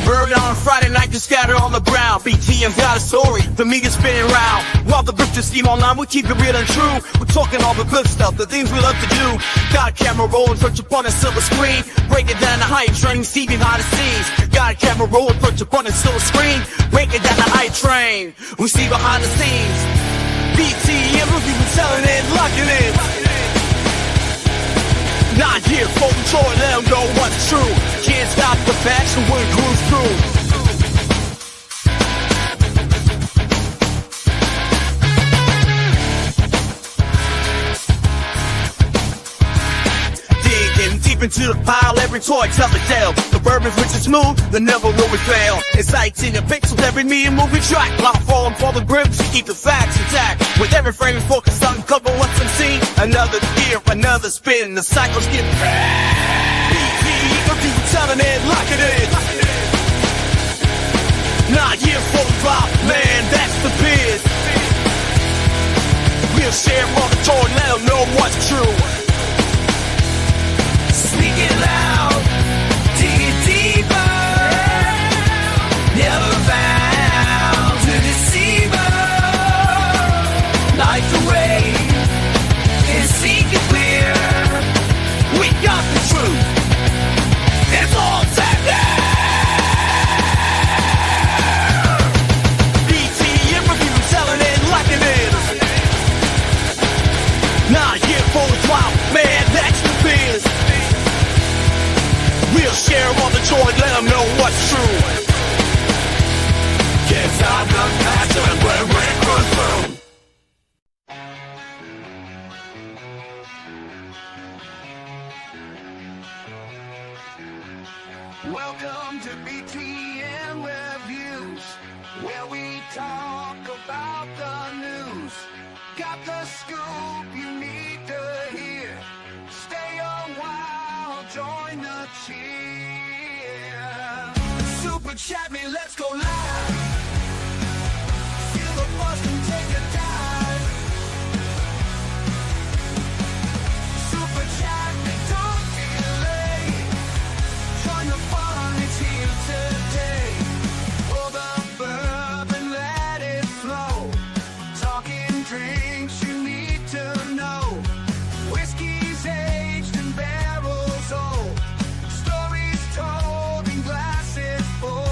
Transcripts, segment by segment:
Bird on Friday night, just scatter on the ground. BTM got a story, the media spinning round. While the brick just steam online, we keep it real and true. We're talking all the good stuff, the things we love to do. Got a camera rolling, search upon a silver screen. Break it down the hype train, see behind the scenes. Got a camera rolling, search upon a silver screen. Break it down the hype train, we see behind the scenes. BTM, we've been selling it, locking it. Not here for control, let them know what's true. Can't stop the fashion when it cruise through. Digging deep into the pile, every toy tells a tale. The bourbon's rich and smooth, the never will we fail. It's sights in the pixels, every me and movie track. Not falling for the grips, keep the facts intact. With every frame is focused on cover what's unseen. Another year, another spin, the cycles get back. BT, people telling it, locking it. Not here for the drop, man, that's the biz. We'll share all the joy, let them know what's true. Speak it loud, dig it deeper. Never bound to deceiver. Like the rain, and seek it clear. We got the truth, it's all time there. BTM, people telling it, locking it. Not here for the drop, man, that's the biz. We'll share all the joy, let them know what's true. Can't stop the passion when we cruise through. Welcome to BTM Reviews, where we talk about the news. Got the scoop you need to hear. Stay a while, join the cheer. Super chat me, let's go live. Feel the buzz and take a dive. Super chat me, don't delay. Join the fun, it's here today. Pour the bourbon, let it flow. Talking drinks you need to know. Whiskey's aged in barrels old. Stories told in glasses full.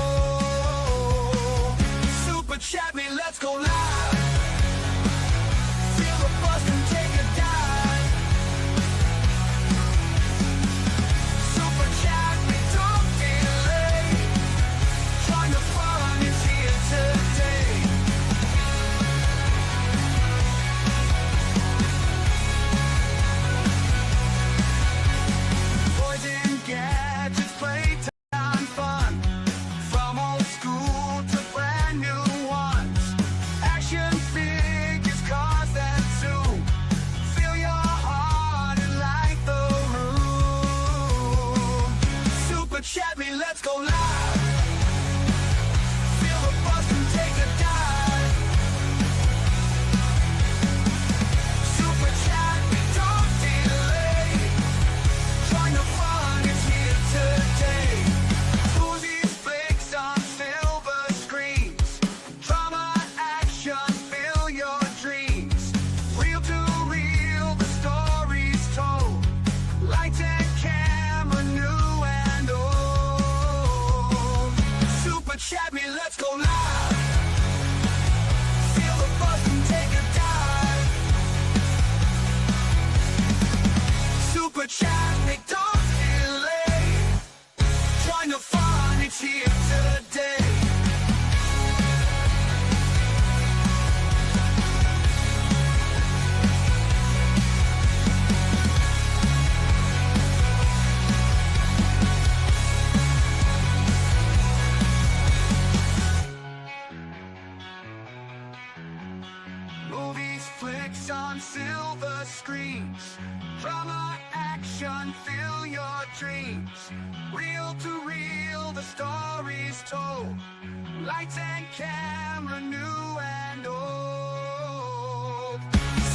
Lights and camera, new and old.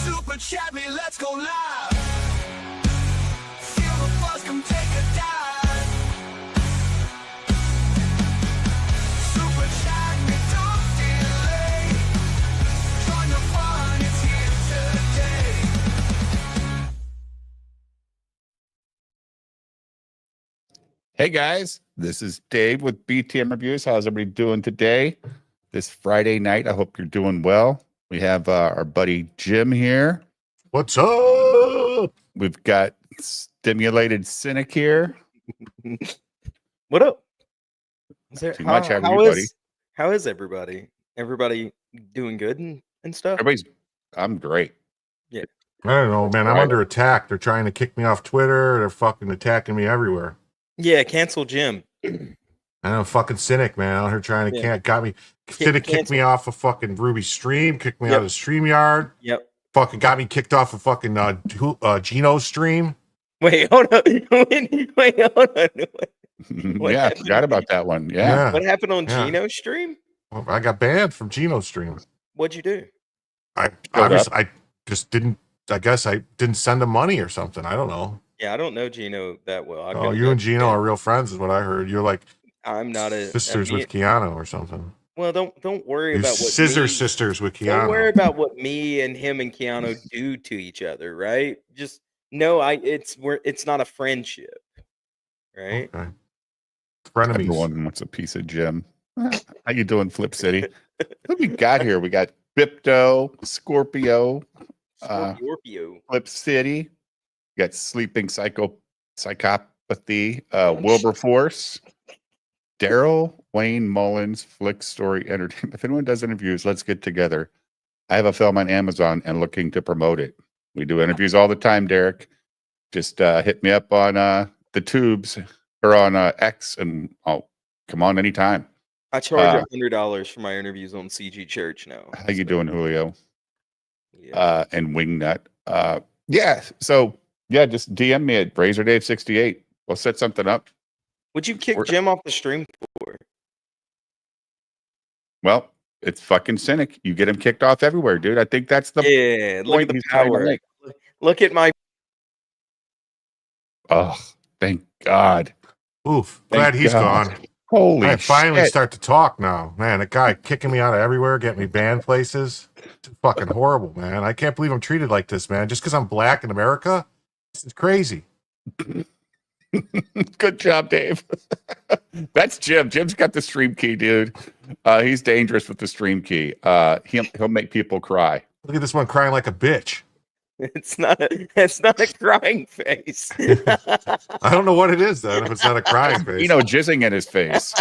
Super Chevy, let's go live. Feel the buzz, come take a dive. Super Chevy, don't delay. Join the fun, it's here today. Hey guys, this is Dave with BTM Reviews. How's everybody doing today? This Friday night, I hope you're doing well. We have our buddy Jim here. What's up? We've got Stimulated Cynic here. What up? Too much, how are you, buddy? How is everybody? Everybody doing good and stuff? I'm great. I don't know, man. I'm under attack. They're trying to kick me off Twitter. They're fucking attacking me everywhere. Yeah, cancel Jim. I'm a fucking cynic, man. Out here trying to got me. Cynic kicked me off a fucking Ruby stream, kicked me out of the StreamYard. Yep. Fucking got me kicked off a fucking Gino's stream. Wait, hold on. Wait, hold on. Yeah, I forgot about that one. Yeah. What happened on Gino's stream? Well, I got banned from Gino's stream. What'd you do? I just didn't. I guess I didn't send him money or something. I don't know. Yeah, I don't know Gino that well. Oh, you and Gino are real friends, is what I heard. You're like I'm not a sisters with Keanu or something. Well, don't worry You're about what sisters with Keanu. Don't worry about what me and him and Keanu do to each other, right? Just no, it's not a friendship, right? Okay. Frenemies. Everyone wants a piece of Jim. How you doing, Flip City? What we got here? We got Bipto, Scorpio, Flip City. We got Sleeping Psychopathy, Wilberforce, Daryl, Wayne Mullins, Flick Story Entertainment. If anyone does interviews, let's get together. I have a film on Amazon and looking to promote it. We do interviews all the time, Derek. Just hit me up on the tubes or on X, and I'll come on anytime. I charge $100 for my interviews on CG Church now. How you doing, Julio? Yeah. And Wingnut. So just DM me at BrazerDave68. We'll set something up. Would you kick Jim off the stream for? Well, it's fucking cynic. You get him kicked off everywhere, dude. I think that's the look at the power. Look at my. Oh, thank God. Oof. Glad he's gone. Holy I finally shit. start to talk now. Man, the guy kicking me out of everywhere, getting me banned places. It's fucking horrible, man. I can't believe I'm treated like this, man. Just because I'm black in America? This is crazy. Good job, Dave. That's Jim. Jim's got the stream key, dude. He's dangerous with the stream key. He'll make people cry. Look at this one crying like a bitch. It's not a crying face. I don't know what it is, then, if it's not a crying face. You know, jizzing in his face.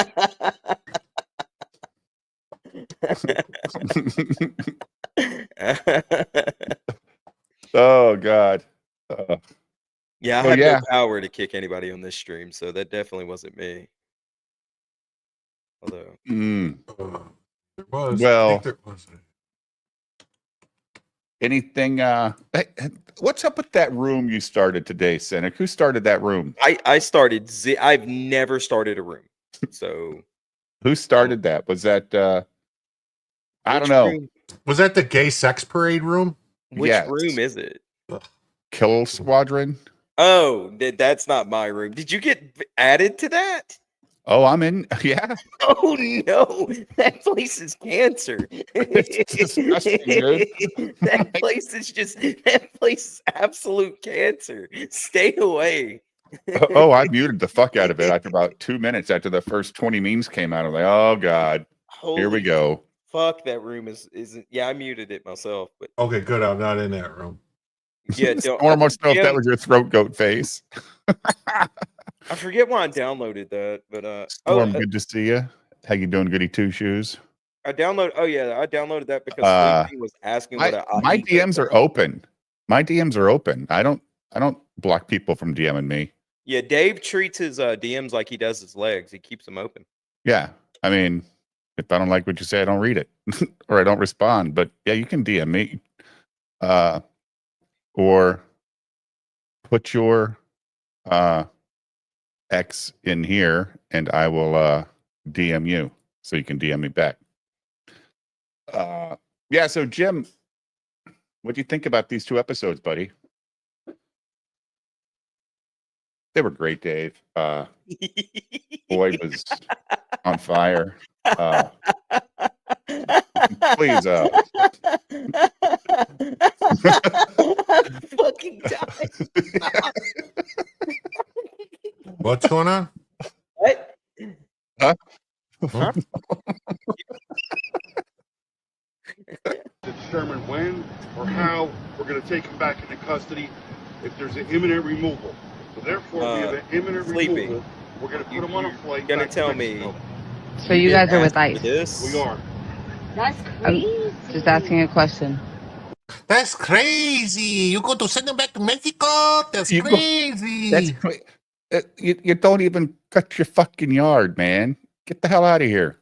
Oh, God. Yeah, I have no power to kick anybody on this stream, so that definitely wasn't me. Although, there was. Well, I think there was. Anything? Hey, what's up with that room you started today, Cynic? Who started that room? I started. I've never started a room. So, who started that? Was that? I don't know. Room? Was that the gay sex parade room? Which room is it? Kill Squadron. Oh, that's not my room. Did you get added to that? Oh, I'm in. Yeah. Oh no, that place is cancer. It's disgusting, dude. That place is absolute cancer. Stay away. Oh, I muted the fuck out of it after about 2 minutes after the first 20 memes came out. I'm like, oh God, here we go. Fuck, that room isn't. Yeah, I muted it myself. But Okay, good. I'm not in that room. yeah, Storm wants to know if that was your throat goat face. I forget why I downloaded that, but Storm, good to see you. How you doing, goody two shoes? I downloaded that because Sleepy was asking my DMs are open. My DMs are open. I don't block people from DMing me. Yeah, Dave treats his DMs like he does his legs. He keeps them open. Yeah, I mean, if I don't like what you say, I don't read it or I don't respond. But yeah, you can DM me, or put your X in here, and I will DM you. so you can DM me back. Yeah. So Jim, what do you think about these 2 episodes, buddy? They were great, Dave. Boyd was on fire. Please, fucking dying. What's going on? What? Huh? Huh? To determine when or how we're going to take him back into custody if there's an imminent removal. So therefore, we have an imminent Sleepy. removal. We're going to put him on a flight. Gonna back to tell me. Mexico. So you guys are with Ask for ICE. This? We are. That's I'm crazy. just asking a question. That's crazy. You go to send them back to Mexico? That's You go- crazy. That's you don't even cut your fucking yard, man. Get the hell out of here.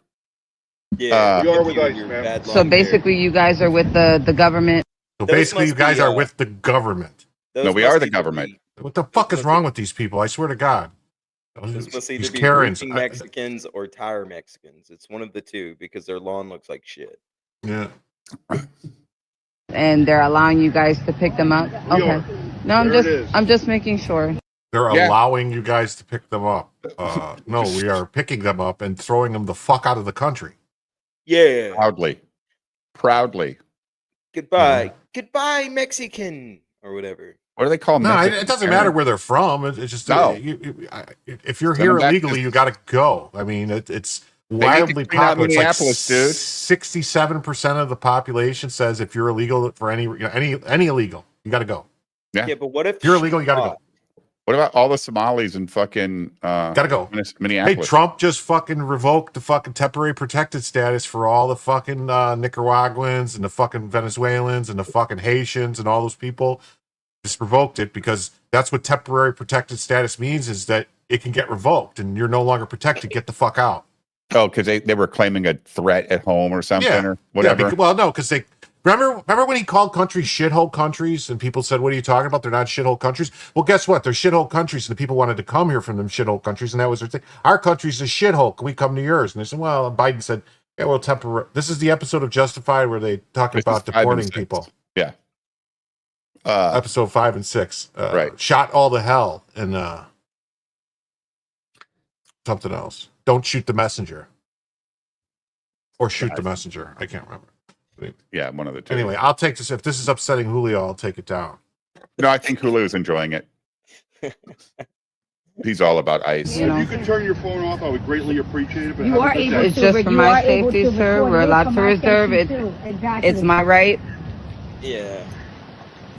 Yeah, We are you with and ICE, your man. bad So long hair. basically, you guys are with the government. So Those basically, you must guys be, are with the government. Those No, we must are the either government. be- What the fuck is must wrong be- with these people? I swear to God. Those must either These be Karens. roofing Mexicans or tire Mexicans. It's one of the two because their lawn looks like shit. Yeah. And they're allowing you guys to pick them up. We Okay. are. No, There it is. I'm just making sure. They're Yeah. allowing you guys to pick them up. No, we are picking them up and throwing them the fuck out of the country. Yeah. Proudly. Goodbye. Goodbye, Mexican. Or whatever. What do they call No, Mexican it doesn't Karen? matter where they're from. It's just No. if you're Send here them back illegally, to- you got to go. I mean, it's need to wildly clean out popular. It's like Minneapolis, dude. 67% of the population says if you're illegal for any illegal, you got to go. Yeah. Yeah, but what if If you're illegal, you got to go. What about all the Somalis in fucking Got to go. Hey, Minneapolis? Trump just fucking revoked the fucking temporary protected status for all the fucking Nicaraguans and the fucking Venezuelans and the fucking Haitians and all those people. Just revoked it because that's what temporary protected status means, is that it can get revoked and you're no longer protected. Get the fuck out. Oh, because they were claiming a threat at home or something Yeah. or whatever. Well, no, because they remember when he called countries shithole countries and people said, "What are you talking about? They're not shithole countries." Well, guess what? They're shithole countries, and the people wanted to come here from them shithole countries, and that was their thing. Our country's a shithole. Can we come to yours? And they said, "Well," Biden said, "Yeah, well, temporary." This is the episode of Justified where they talk This about is 5 and deporting 6. people. Yeah. Episode 5 and 6. Right. Shot all to hell and something else. Don't shoot the messenger. Or shoot the messenger. I can't remember. Yeah, one of the two. Anyway, I'll take this. If this is upsetting Julio, I'll take it down. No, I think Hulu's enjoying it. He's all about ice. You know. If you could turn your phone off, I would greatly appreciate it. But You have a are good able day. It's to, just but for you my are able safety, to sir. record We're it allowed for to my reserve safety, it. too. Exactly. It's my right. Yeah.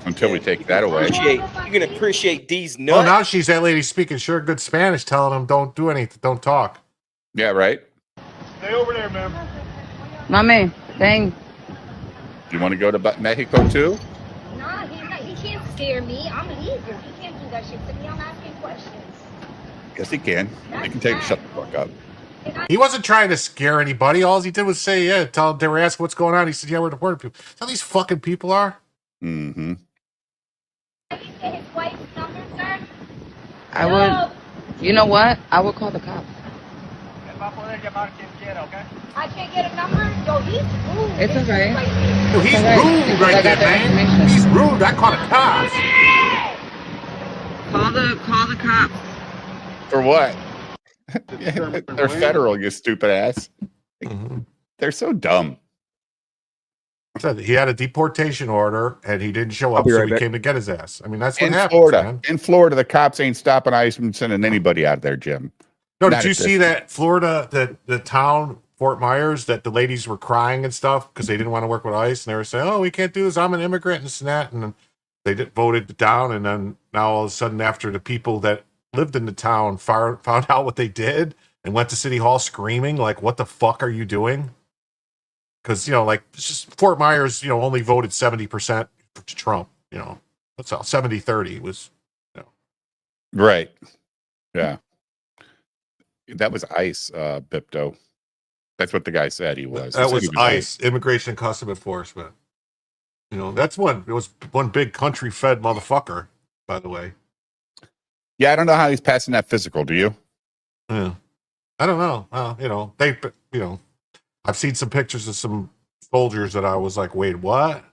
Until we take that away. You can appreciate these Oh, nuts. now she's that lady speaking sure good Spanish, telling him don't do anything, don't talk. Yeah, right? Stay over there, ma'am. Mami, dang. You want to go to Mexico too? Nah, he can't scare me. I'm legal. He can't do that shit to me. I'm asking questions. Yes, he can. He can shut the fuck up. He wasn't trying to scare anybody. All he did was say, yeah, tell they were asking what's going on. He said, yeah, we're deporting people. That's how these fucking people are. Mm-hmm. Can you get his wife's number, sir? I would. You know what? I would call the cops. I can't get a number? Yo, he's rude. It's okay. Yo, he's Okay, rude because right I there, got their man. information. He's rude. I caught a cops. Call the cops. For what? Determine They're when. federal, you stupid ass. They're so dumb. Said he had a deportation order and he didn't show up, be so right we back. came to get his ass. I mean, that's what In happens, Florida. man. In Florida, the cops ain't stopping ICE from sending anybody out there, Jim. No, Not did you at see this- that Florida, the town, Fort Myers, that the ladies were crying and stuff because they didn't want to work with ICE, and they were saying, "Oh, we can't do this. I'm an immigrant and this and that," and then they voted down. And then now all of a sudden, after the people that lived in the town found out what they did and went to City Hall screaming, like, "What the fuck are you doing?" Because like it's just Fort Myers, only voted 70% to Trump. That's all 70-30 was. Right. Yeah. That was ICE, Bipto. That's what the guy said he was. He That said was he ICE, Immigration and Customs Enforcement. That's one. It was one big country fed motherfucker, by the way. Yeah, I don't know how he's passing that physical. Do you? Yeah. I don't know. Well, I've seen some pictures of some soldiers that I was like, wait, what?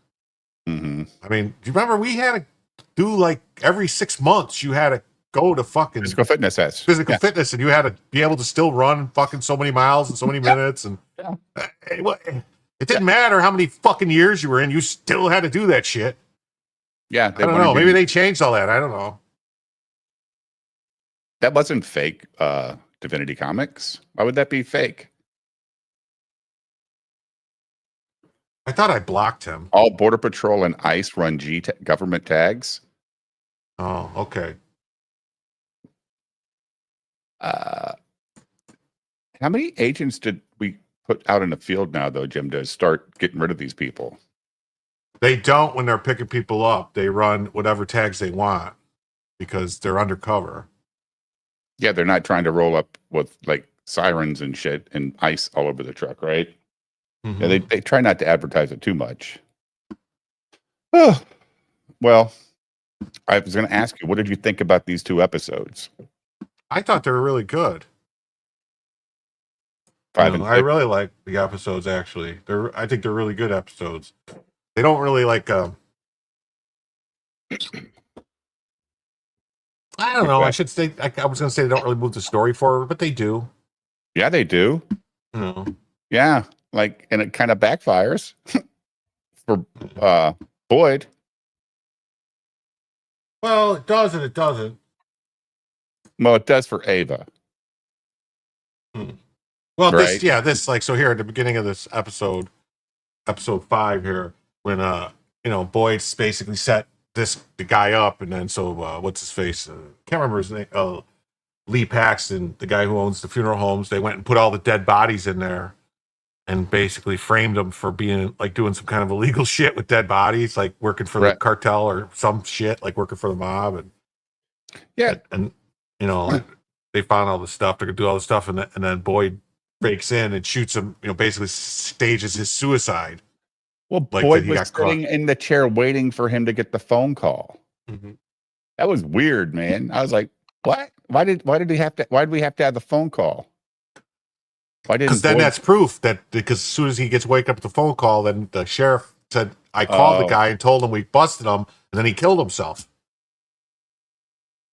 Mm-hmm. I mean, do you remember we had to do like every 6 months you had to go to fucking Physical fitness test. physical fitness, and you had to be able to still run fucking so many miles in so many minutes, and it didn't matter how many fucking years you were in, you still had to do that shit. Yeah, I don't know. Maybe they changed all that. I don't know. That wasn't fake. Divinity Comics. Why would that be fake? I thought I blocked him. All Border Patrol and ICE run government tags. Oh, okay. How many agents did we put out in the field now, though, Jim, to start getting rid of these people? They don't when they're picking people up. They run whatever tags they want because they're undercover. Yeah, they're not trying to roll up with like sirens and shit and ice all over the truck, right? Mm-hmm. Yeah, they try not to advertise it too much. Oh, well, I was going to ask you, what did you think about these 2 episodes? I thought they were really good. 5 and 6. I really like the episodes. Actually, I think they're really good episodes. They don't really like. I don't know. I should say. I was going to say they don't really move the story forward, but they do. Yeah, they do. Yeah, like, and it kind of backfires for Boyd. Well, it does and it doesn't. Well, it does for Ava. Well, right? this like, so here at the beginning of this episode 5 here, when Boyd's basically set the guy up, and then so what's his face? Can't remember his name. Lee Paxton, the guy who owns the funeral homes. They went and put all the dead bodies in there, and basically framed them for being like doing some kind of illegal shit with dead bodies, like working for the cartel or some shit, like working for the mob, and and they found all the stuff. They're gonna do all the stuff, and then Boyd breaks in and shoots him. Basically stages his suicide. Well, like Boyd was sitting in the chair waiting for him to get the phone call. Mm-hmm. That was weird, man. I was like, what? Why did we have to have the phone call? Why didn't? Because then that's proof that because as soon as he gets wake up with the phone call, then the sheriff said, I called the guy and told him we busted him, and then he killed himself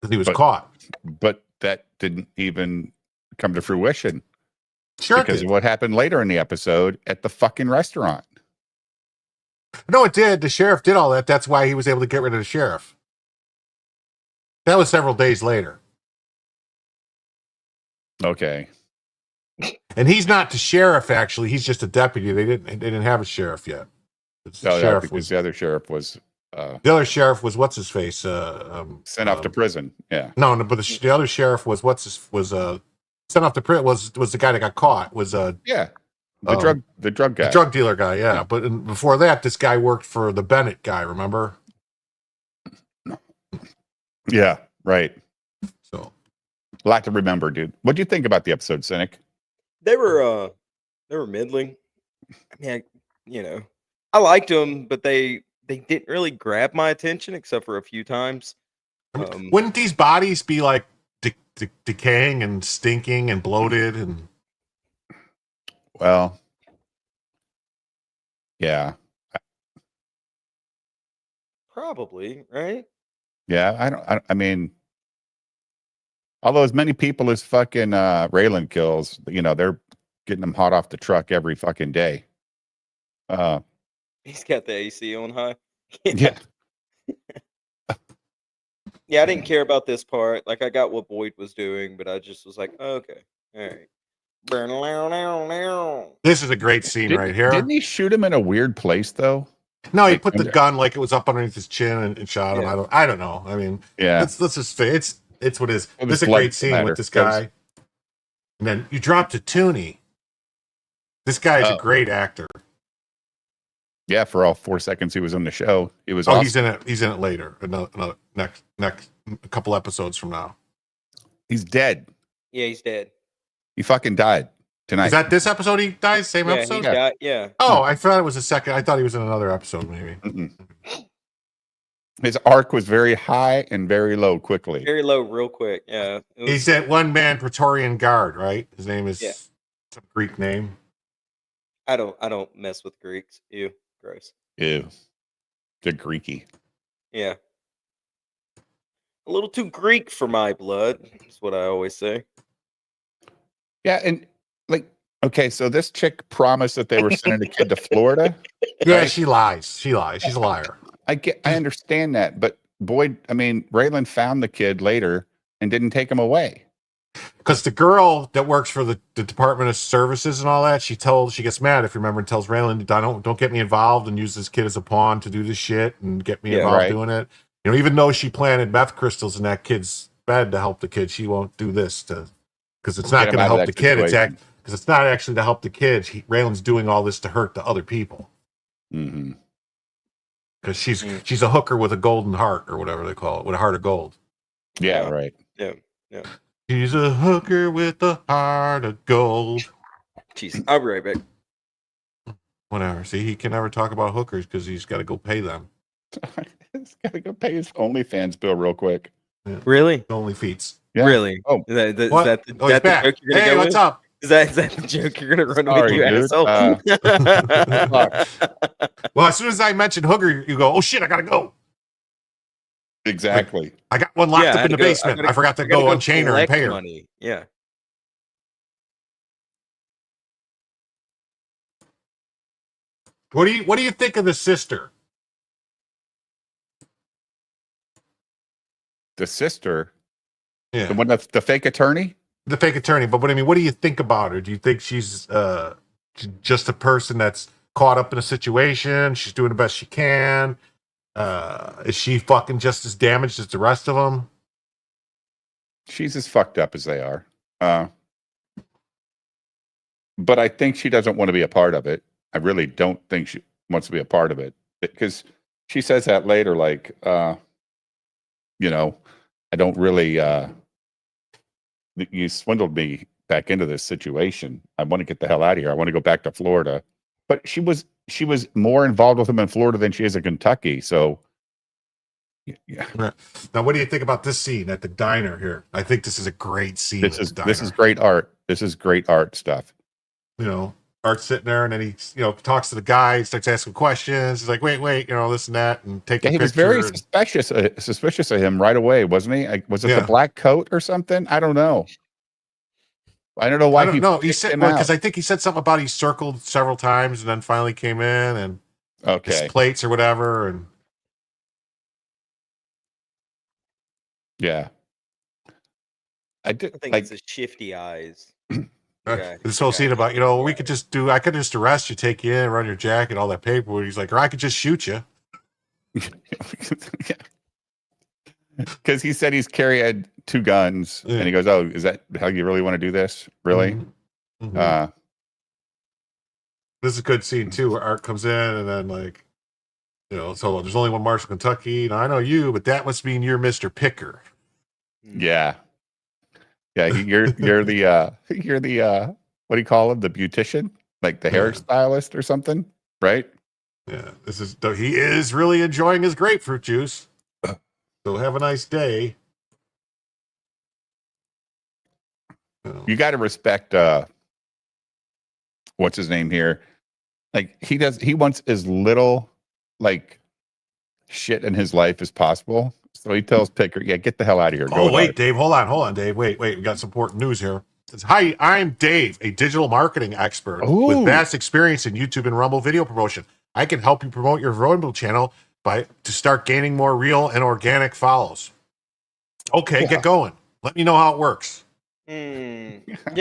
because he was caught. But that didn't even come to fruition. Sure, because of what happened later in the episode at the fucking restaurant. No, it did. The sheriff did all that. That's why he was able to get rid of the sheriff. That was several days later. Okay. And he's not the sheriff, actually. He's just a deputy. They didn't have a sheriff yet. The other sheriff was the other sheriff was what's his face? Sent off to prison. Yeah. No, but the other sheriff was sent off to prison was the guy that got caught. The drug guy. The drug dealer guy, yeah. But before that, this guy worked for the Bennett guy, remember? Yeah, right. So a lot to remember, dude. What do you think about the episode, Cynic? They were middling. I mean, I liked them, but they didn't really grab my attention except for a few times. Wouldn't these bodies be like decaying and stinking and bloated and? Well, yeah. Probably, right? Yeah, I mean, although as many people as fucking Raylan kills, they're getting them hot off the truck every fucking day. He's got the AC on high. Yeah. Yeah, I didn't care about this part. Like, I got what Boyd was doing, but I just was like, okay, all right. This is a great scene right here. Didn't he shoot him in a weird place though? No, he put the gun like it was up underneath his chin and shot him. I don't know. I mean, let's just say it's what it is. This is a great scene with this guy. And then you drop to Tooney. This guy is a great actor. Yeah, for all 4 seconds he was on the show, it was. Awesome. He's in it later. Another next a couple episodes from now. He's dead. Yeah, he's dead. He fucking died tonight. Is that this episode he dies? Same episode? Yeah. Oh, I thought it was a second. I thought he was in another episode, maybe. Mm-mm. His arc was very high and very low quickly. Very low, real quick. Yeah. He's that one-man Praetorian Guard, right? His name is some Greek name. I don't mess with Greeks. Ew, gross. Ew. They're Greeky. Yeah. A little too Greek for my blood. That's what I always say. Yeah, and like, okay, so this chick promised that they were sending a kid to Florida. Yeah, Right? she lies. She lies. She's a liar. I understand that, but Boyd, I mean, Raylan found the kid later and didn't take him away. Because the girl that works for the Department of Services and all that, she gets mad, if you remember, and tells Raylan, don't get me involved and use this kid as a pawn to do this shit and get me Yeah, involved right. doing it. You know, even though she planted meth crystals in that kid's bed to help the kid, she won't do this because it's not Get him going to out of help that the kid. situation. Because it's not actually to help the kid. Raylan's doing all this to hurt the other people. Mm-hmm. Because she's a hooker with a golden heart, or whatever they call it, with a heart of gold. Yeah, right. Yeah. She's a hooker with a heart of gold. Jeez, I'll be right back. Whatever. See, he can never talk about hookers because he's got to go pay them. He's got to go pay his OnlyFans bill real quick. Really? Only feats. Yeah. Really? Oh. Is that the, What? that the, Oh, he's that the back. joke you're gonna Hey, go what's with? up? Is that the joke you're gonna run Sorry, with, you dude. asshole? Well, as soon as I mentioned hooker, you go, oh shit, I gotta go. Exactly. I got one locked Yeah, I up had in the to go- basement. I forgot to I gotta go unchain her and collect pay her. money. Yeah. What do you think of the sister? The sister, Yeah, the one that's the fake attorney. the fake attorney. But what I mean, what do you think about her? Do you think she's just a person that's caught up in a situation? She's doing the best she can. Is she fucking just as damaged as the rest of them? She's as fucked up as they are. But I think she doesn't want to be a part of it. I really don't think she wants to be a part of it because she says that later, like, you know, I don't really, you swindled me back into this situation. I want to get the hell out of here. I want to go back to Florida. But she was more involved with him in Florida than she is in Kentucky. So, yeah, Now, what do you think about this scene at the diner here? I think this is a great scene. this at is the diner. great art. This is great art stuff. You know, Art's sitting there and then he, talks to the guy, starts asking questions. He's like, wait, this and that, and take Yeah, a he picture. was very and- suspicious of him right away, wasn't he? Was it Yeah. the black coat or something? I don't know. I don't know why I don't know. He picked said him because out. I think he said something about he circled several times and then finally came in and his Okay. plates or whatever. And Yeah. I did I think like it's the shifty eyes. uh, Yeah, this whole yeah. scene about, I could just arrest you, take you in, run your jacket, all that paperwork. He's like, or I could just shoot you. because he said he's carried 2 guns, Yeah. and he goes, "Oh, is that how you really want to do this? Really?" Mhm. Mhm. This is a good scene too, where Art comes in and then like, so there's only one Marshall, Kentucky. Now I know you, but that must mean you're Mr. Picker. Yeah. Yeah, you're the you're the what do you call him? The beautician, like the hairstylist or something, right? Yeah, he is really enjoying his grapefruit juice. So have a nice day. You got to respect what's his name here? Like he wants as little like shit in his life as possible. So he tells Picker, "Yeah, get the hell out of here." Oh, wait, Dave. Hold on, Dave. Wait. We got some important news here. It says, hi, I'm Dave, a digital marketing expert with Ooh. vast experience in YouTube and Rumble video promotion. I can help you promote your Rumble channel to start gaining more real and organic follows. Okay, Yeah. get going. Let me know how it works. Yeah,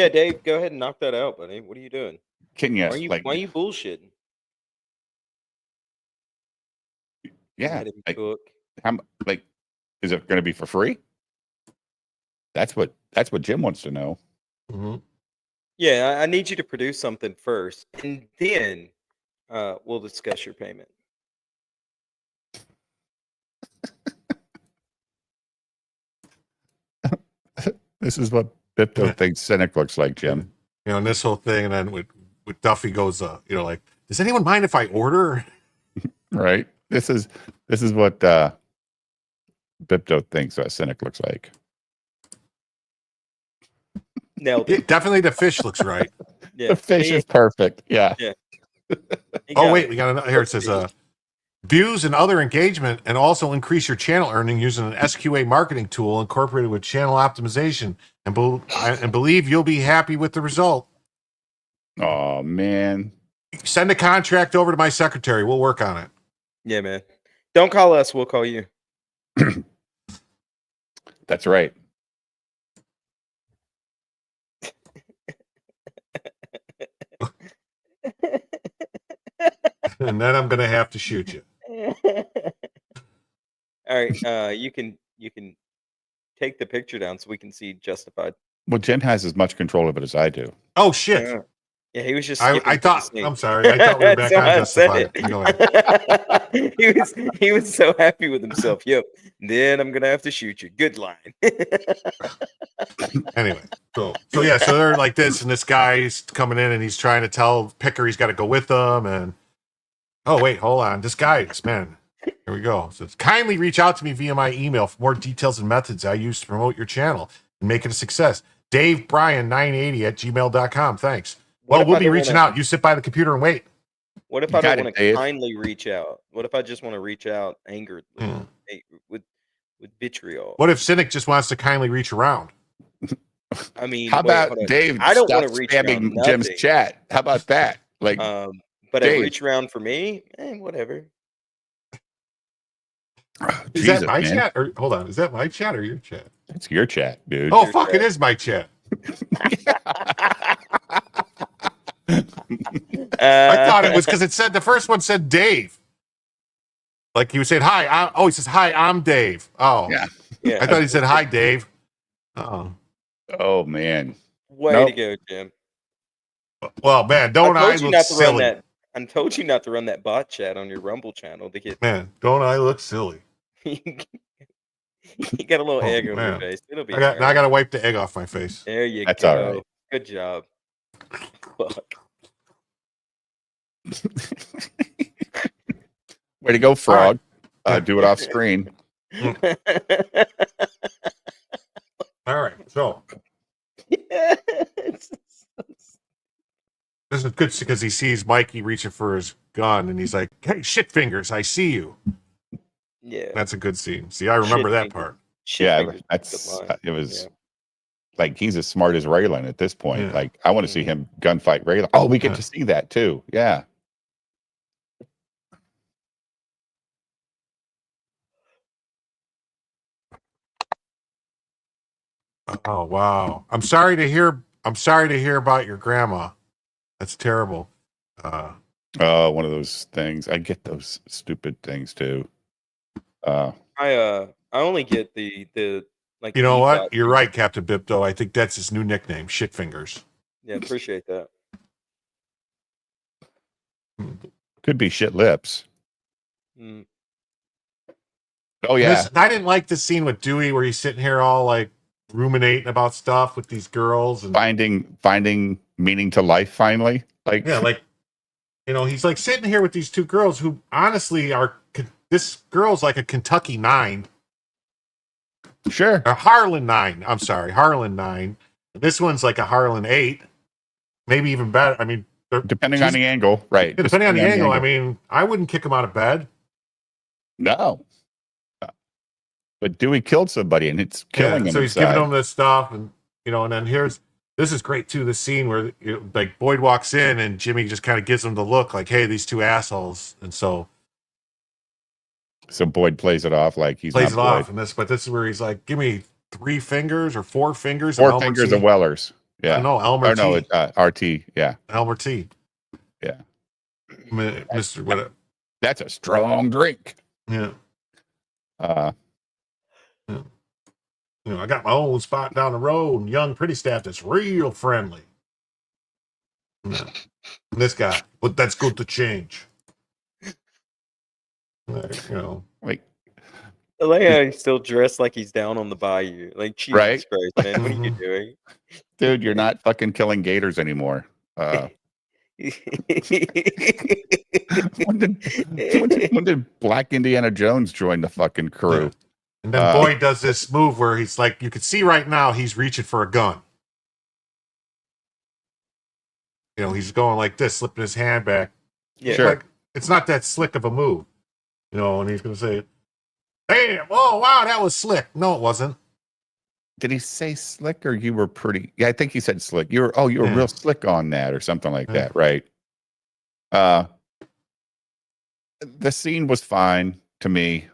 Dave, go ahead and knock that out, buddy. What are you doing? Can you Why are you bullshitting? Yeah, Let him like, cook. is it going to be for free? That's what Jim wants to know. Mm-hmm. Yeah, I need you to produce something first, and then we'll discuss your payment. This is what Bipto thinks Cynic looks like, Jim. And this whole thing, and then with Duffy goes, like, does anyone mind if I order? Right? This is what Bipto thinks Cynic looks like. Nailed Yeah, it. definitely the fish looks right. Yeah. The fish is perfect. Yeah. Yeah. Oh wait, we got another here. It says views and other engagement, and also increase your channel earning using an SQA marketing tool incorporated with channel optimization, and believe you'll be happy with the result. Oh man. Send a contract over to my secretary. We'll work on it. Yeah, man. Don't call us. We'll call you. That's right. And then I'm gonna have to shoot you. All right. You can take the picture down so we can see Justified. Well, Jen has as much control of it as I do. Oh shit. Yeah, he was just. I thought. I'm sorry. I thought we were back So on I Justified. said Go ahead. he was so happy with himself. Yo, then I'm gonna have to shoot you. Good line. Anyway, so yeah, so they're like this, and this guy's coming in, and he's trying to tell Picker he's got to go with them, and oh wait, hold on, this man. Here we go. So it's kindly reach out to me via my email for more details and methods I use to promote your channel and make it a success. DaveBryan980@gmail.com. Thanks. Well, we'll be reaching out. You sit by the computer and wait. What if I don't want to kindly reach out? What if I just want to reach out angeredly with vitriol? What if Cynic just wants to kindly reach around? I mean, how about Dave? I don't want to reach spamming Jim's chat. How about that? Like, but Dave. I reach around for me, whatever. Is that my chat? Or hold on, is that my chat or your chat? It's your chat, dude. Oh fuck, it is my chat. I thought it was because it said the first one said Dave. Like he was saying hi. He says hi. I'm Dave. Oh, yeah. I thought he said hi, Dave. Oh man. Way to go, Jim. Well, man, don't I look silly? I told you not to run that bot chat on your Rumble channel to get. Man, don't I look silly? You got a little egg on your face. It'll be. Now I got to wipe the egg off my face. There you That's go. all right. Good job. Fuck. Way to go, frog. Right. Do it off screen. All right. So this is good because he sees Mikey reaching for his gun and he's like, hey, shit fingers, I see you. Yeah. That's a good scene. See, I remember that part. Yeah, it was like he's as smart as Raylan at this point. Yeah. Like I want to see him gunfight Raylan. Oh, we get to see that too. Yeah. Oh wow. I'm sorry to hear about your grandma. That's terrible. One of those things. I get those stupid things too. I only get the like. You know what? You're right, Captain Bipto. I think that's his new nickname, Shit Fingers. Yeah, appreciate that. Could be Shit Lips. Mm. Oh yeah. I didn't like the scene with Dewey where he's sitting here all like ruminating about stuff with these girls and finding meaning to life finally. Like like he's like sitting here with these two girls who honestly are. This girl's like a Kentucky 9. Sure. A Harlan 9. I'm sorry, Harlan 9. This one's like a Harlan 8. Maybe even better. I mean, depending on the angle, right? Depending on the angle. I mean, I wouldn't kick him out of bed. No. But Dewey killed somebody, and it's killing him. So he's giving him this stuff, and and then this is great too. The scene where like Boyd walks in, and Jimmy just kind of gives him the look, like, "Hey, these two assholes," and so Boyd plays it off like he's plays not it off, Boyd. and this is where he's like, "Give me 3 fingers or 4 fingers." 4 fingers of Weller's. Yeah. No, Elmer T. No, it's RT. Yeah. Elmer T. Yeah. Mr. What? That's a strong drink. Yeah. I got my own spot down the road, and young pretty staff that's real friendly. And this guy, but that's good to change. Like I like how he's still dressed like he's down on the bayou. Like, Jesus right? Christ, man, what are you doing? Dude, you're not fucking killing gators anymore. When did Black Indiana Jones join the fucking crew? And then Boyd does this move where he's like, you can see right now he's reaching for a gun. He's going like this, slipping his hand back. Yeah. Sure. Like, it's not that slick of a move, you know. And he's going to say, "Damn! Oh wow, that was slick." No, it wasn't. Did he say slick or you were pretty? Yeah, I think he said slick. You were Yeah. real slick on that or something like Yeah. that, right? The scene was fine to me,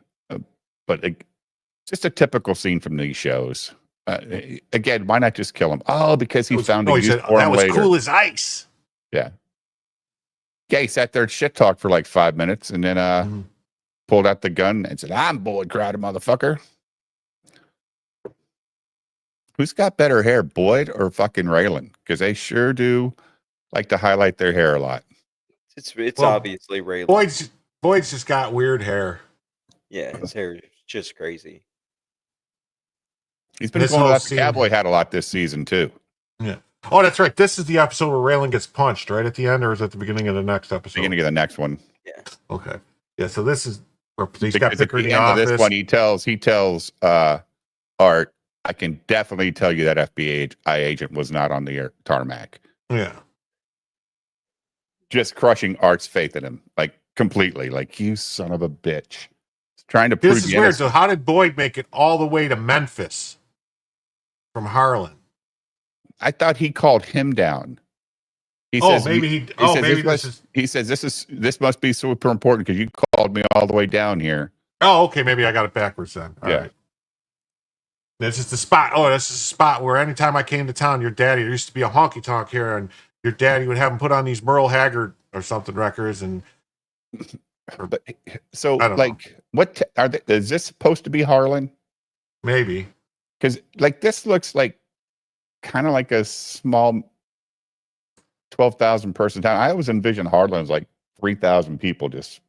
but just a typical scene from these shows. Again, why not just kill him? Oh, because he found a he use said, for that him was later. cool as ice. Yeah. Yeah, he sat there and shit talked for like 5 minutes and then pulled out the gun and said, "I'm Boyd Crowder, motherfucker." Who's got better hair, Boyd or fucking Raylan? Because they sure do like to highlight their hair a lot. It's Well, obviously Raylan. Boyd's just got weird hair. Yeah, his hair is just crazy. He's been This going whole out the scene- cowboy hat a lot this season too. Yeah. Oh, that's right. This is the episode where Raylan gets punched, right at the end, or is it the beginning of the next episode? Beginning of the next one. Okay. Yeah. So this is where he's Because got at Picker in the the end of office. this one, he tells Art, "I can definitely tell you that FBI agent was not on the tarmac." Yeah. Just crushing Art's faith in him, like completely. Like, you son of a bitch. Trying to prove This is you weird. innocent. So how did Boyd make it all the way to Memphis from Harlan? I thought he called him down. He Oh, says, maybe he says this must be super important because you called me all the way down here. Oh, okay. Maybe I got it backwards then. All Yeah. right. This is the spot. Oh, this is the spot where anytime I came to town, your daddy, there used to be a honky tonk here, and your daddy would have him put on these Merle Haggard or something records. And But so, I don't like, what are they? Is this supposed to be Harlan? maybe. Because, like, this looks like kind of like a small 12,000 person town. I always envision Harlan as like 3,000 people, just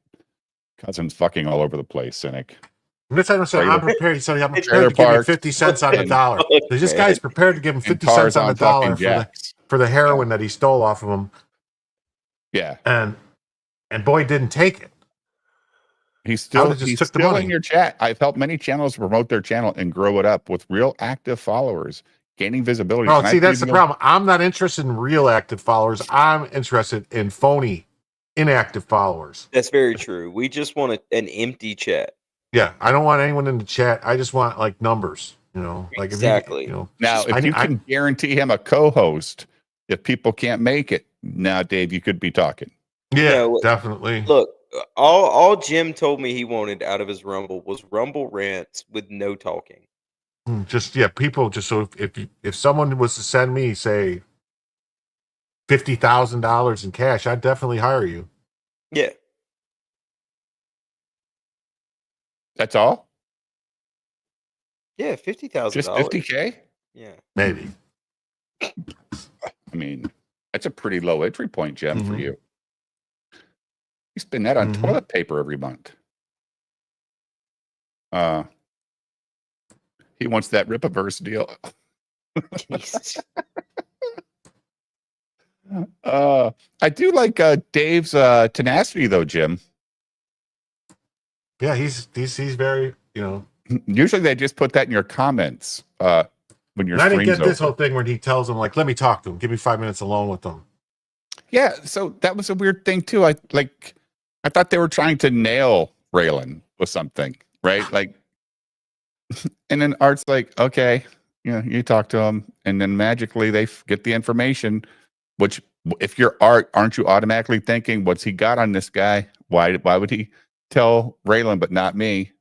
cousins fucking all over the place. Cynic. And this time I said, I'm prepared. He said, I'm prepared to give you park. 50 cents on the dollar. This guy's prepared to give him 50 And cents on the Tarzan dollar fucking jacks. for the heroin that he stole off of him. Yeah. And Boyd didn't take it. He's still Alden just he's took the still money. in your chat. I've helped many channels promote their channel and grow it up with real active followers, gaining visibility. Oh, And I see, that's believe the problem. I'm not interested in real active followers. I'm interested in phony, inactive followers. That's very true. We just want an empty chat. Yeah, I don't want anyone in the chat. I just want like numbers. You know, like Exactly. If you know, Now, if you can guarantee him a co-host, if people can't make it, now, Dave, you could be talking. yeah, No, definitely. Look, all Jim told me he wanted out of his Rumble was Rumble rants with no talking. Just people. Just so if someone was to send me say $50,000 in cash, I'd definitely hire you. Yeah. That's all? Yeah, $50,000. Just 50K? Yeah. Maybe. I mean, that's a pretty low entry point, Jim, for Mhm. you. You spend that on Mhm. toilet paper every month. He wants that Ripaverse deal. Jesus. I do like Dave's tenacity, though, Jim. Yeah, he's very, you know. Usually they just put that in your comments when your And I didn't stream's get this over. whole thing where he tells him like, "Let me talk to him. Give me 5 minutes alone with him." Yeah, so that was a weird thing too. I thought they were trying to nail Raylan with something, right? Like, and then Art's like, "Okay, you know, you talk to him," and then magically they get the information. Which, if you're Art, aren't you automatically thinking, "What's he got on this guy? Why would he tell Raylan but not me?"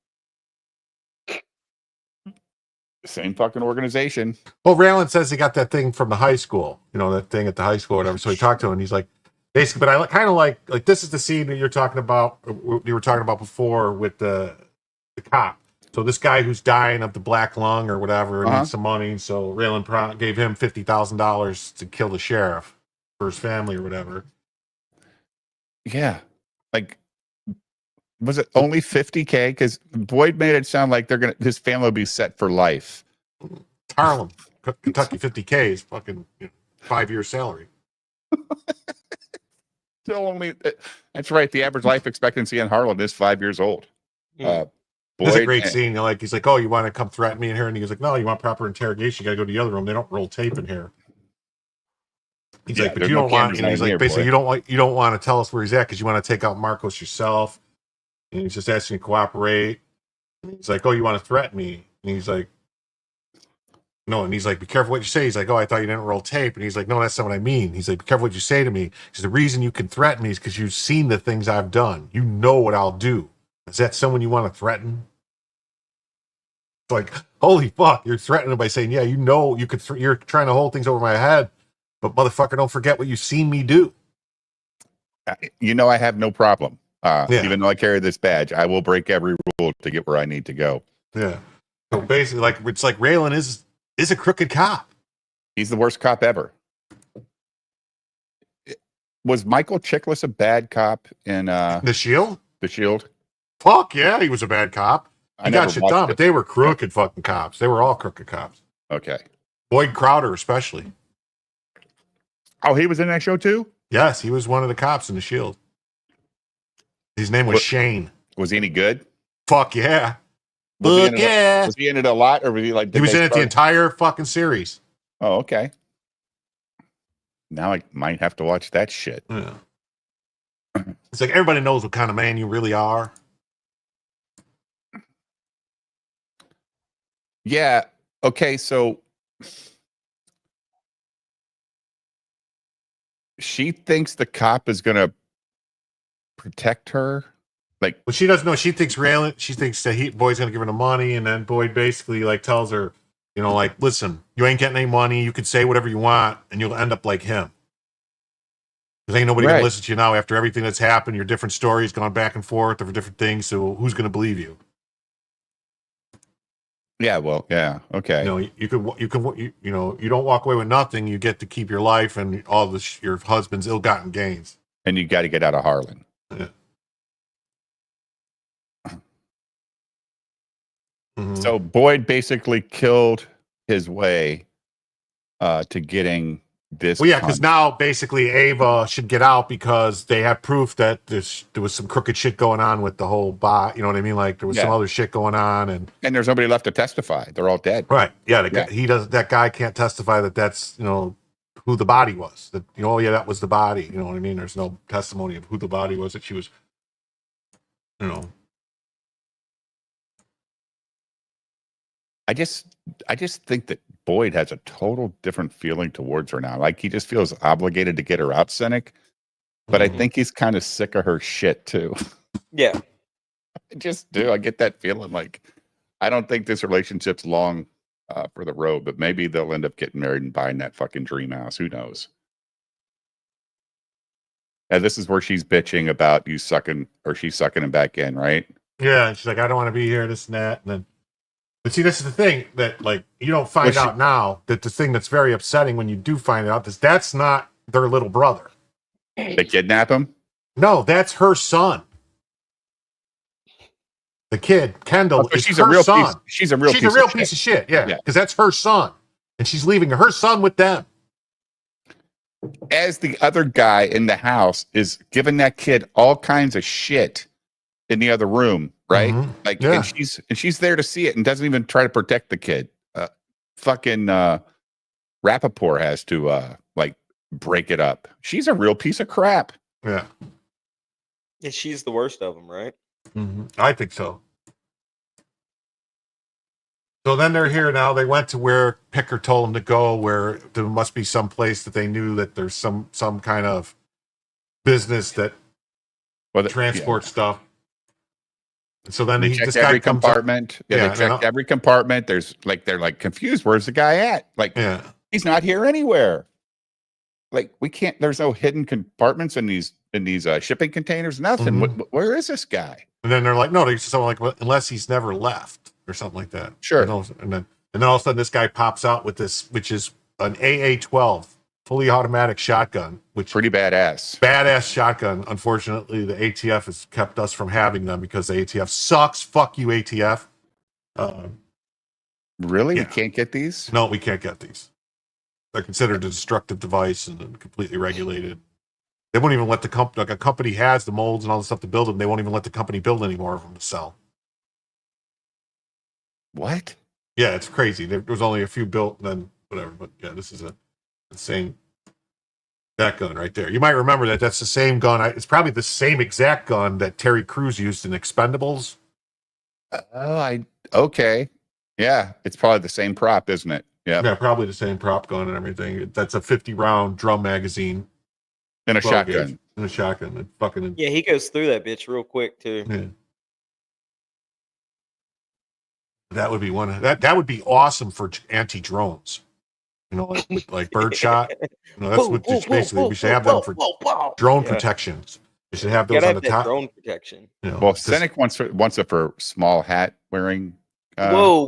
Same fucking organization. Well, Raylan says he got that thing from the high school, you know, that thing at the high school or whatever. So he talked to him and he's like, basically, but I kind of like this is the scene that you're talking about, you were talking about before with the cop. So this guy who's dying of the black lung or whatever and needs some money. So Raylan gave him $50,000 to kill the sheriff for his family or whatever. Yeah. Like, was it only 50K? Because Boyd made it sound like his family will be set for life. Harlem, Kentucky 50K is fucking 5-year salary. Still only, that's right. The average life expectancy in Harlan is 5 years old. It's a Boyd great scene. Like he's like, "Oh, you want to come threaten me in here?" And he goes like, "No, you want proper interrogation? You got to go to the other room. They don't roll tape in here." He's Yeah, like, but there's you no don't want. cameras You know, he's in like, here, basically, boy. you don't want to tell us where he's at because you want to take out Marcos yourself. And he's just asking you to cooperate. And he's like, oh, you want to threaten me? And he's like, no. And he's like, be careful what you say. He's like, oh, I thought you didn't roll tape. And he's like, no, that's not what I mean. He's like, be careful what you say to me. Because the reason you can threaten me is because you've seen the things I've done. You know what I'll do. Is that someone you want to threaten? It's like, holy fuck, you're threatening by saying, yeah, you know, you could. You're trying to hold things over my head, but motherfucker, don't forget what you've seen me do. You know, I have no problem. Yeah. Even though I carry this badge, I will break every rule to get where I need to go. Yeah. So basically, like it's like Raylan is a crooked cop. He's the worst cop ever. Was Michael Chiklis a bad cop in The Shield? The Shield? Fuck yeah, he was a bad cop. I He never got shit watched done, it. but they were crooked fucking cops. They were all crooked cops. Okay. Boyd Crowder, especially. Oh, he was in that show too? Yes, he was one of the cops in The Shield. His name was What- Shane. Was he any good? Fuck yeah. Was he in Fuck it- yeah. Was he in it a lot, or was he like? He was they in it the start- entire fucking series. Oh, okay. Now I might have to watch that shit. Yeah. It's like everybody knows what kind of man you really are. Yeah. Okay. So she thinks the cop is going to protect her. Like, Well, she doesn't know. She thinks that Boyd's gonna give her the money, and then Boyd basically like tells her, you know, like, listen, you ain't getting any money. You can say whatever you want, and you'll end up like him. Because ain't nobody Right. gonna listen to you now after everything that's happened. Your different stories gone back and forth over different things. So who's gonna believe you? yeah. Well, yeah. Okay. You know, you don't walk away with nothing. You get to keep your life and all this your husband's ill-gotten gains. And you got to get out of Harlan. Yeah. Mhm. So Boyd basically killed his way to getting this. Well, yeah, because now basically Ava should get out because they have proof that there was some crooked shit going on with the whole bot. You know what I mean? Like there was some Yeah. other shit going on, and And there's nobody left to testify. They're all dead. right, yeah, Yeah. he does. That guy can't testify that that's who the body was. That oh yeah, that was the body. You know what I mean? There's no testimony of who the body was that she was. I just think that Boyd has a total different feeling towards her now. Like he just feels obligated to get her out, cynic. But I Mhm. think he's kind of sick of her shit too. Yeah. I just do. I get that feeling. Like I don't think this relationship's long for the road, but maybe they'll end up getting married and buying that fucking dream house. Who knows? And this is where she's bitching about you sucking, or she's sucking him back in, right? Yeah, and she's like, I don't want to be here, this and that, and then. But see, this is the thing that, like, you don't find out now that the thing that's very upsetting when you do find out is that's not their little brother. They kidnap him. No, that's her son. The kid, Kendall, is She's her a real son. piece. She's a real piece of shit. Yeah, Yeah. because that's her son, and she's leaving her son with them. As the other guy in the house is giving that kid all kinds of shit in the other room, right? Mhm. Like, Yeah. and she's there to see it and doesn't even try to protect the kid. Fucking Rappaport has to like break it up. She's a real piece of crap. Yeah, Yeah, she's the worst of them, right? I think so. So then they're here now. They went to where Picker told them to go, where there must be some place that they knew that there's some kind of business that Well, transport stuff. And so then They this checked guy every comes up. compartment. Yeah, Yeah, they and checked every compartment. They're like confused. Where's the guy at? Like, Yeah, he's not here anywhere. Like, we can't. There's no hidden compartments in these shipping containers. Nothing. Mhm. Where is this guy? and then they're like, no, they just something like, well, unless he's never left or something like that. Sure. And then all of a sudden this guy pops out with this, which is an AA-12 fully automatic shotgun, which Pretty badass. badass shotgun. Unfortunately, the ATF has kept us from having them because the ATF sucks. Fuck you, ATF. Really? Yeah. We can't get these? No, we can't get these. They're considered a destructive device and completely regulated. They won't even let the company, like a company has the molds and all the stuff to build them. They won't even let the company build any more of them to sell. What? Yeah, it's crazy. There was only a few built and then whatever. But yeah, this is a insane. That gun right there. You might remember that. That's the same gun. It's probably the same exact gun that Terry Crews used in Expendables. Okay. Yeah, it's probably the same prop, isn't it? Yeah, probably the same prop gun and everything. That's a 50-round drum magazine. And a 12 shotgun. gauge. And a shotgun. And fucking. Yeah, he goes through that bitch real quick too. Yeah. That would be one. That would be awesome for anti-drones. You know, like birdshot. You know, that's what basically we should have them for drone protections. We should have those on the top. Drone protection. You know, well, Seneca wants it for small hat wearing. Whoa!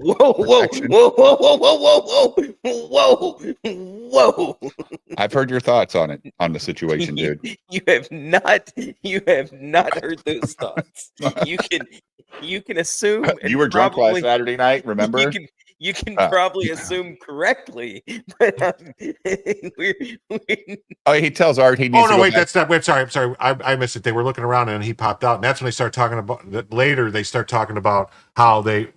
I've heard your thoughts on it, on the situation, dude. You have not heard those thoughts. You can assume. You were drunk last Saturday night, remember? You can probably assume correctly, but oh, he tells Art he needs. Oh no, wait, that's not. Wait, I'm sorry, I missed it. They were looking around and he popped out, and that's when they start talking about. That later, they start talking about how they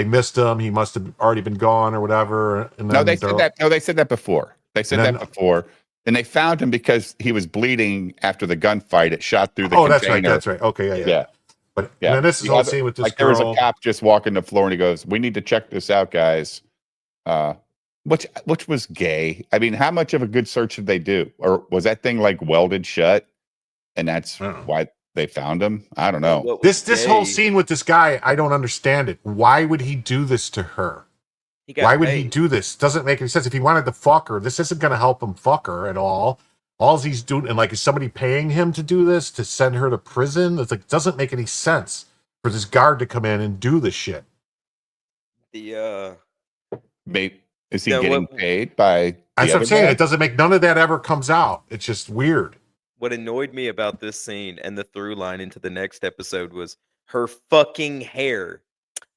missed him. He must have already been gone or whatever. And then they said that. No, they said that before. They said that before, and they found him because he was bleeding after the gunfight. It shot through the. Oh, container. that's right. Okay, yeah. But then this is all seen with this like girl. There was a cop just walking the floor and he goes, "We need to check this out, guys." Which was gay. I mean, how much of a good search did they do? Or was that thing like welded shut? And that's why they found him? I don't know. This whole scene with this guy, I don't understand it. Why would he do this to her? Why would he do this? Doesn't make any sense. If he wanted to fuck her, this isn't going to help him fuck her at all. All he's doing, and like, is somebody paying him to do this, to send her to prison? It's like, it doesn't make any sense for this guard to come in and do this shit. Is he getting paid by? That's what I'm saying. It doesn't make, none of that ever comes out. It's just weird. What annoyed me about this scene and the through line into the next episode was her fucking hair.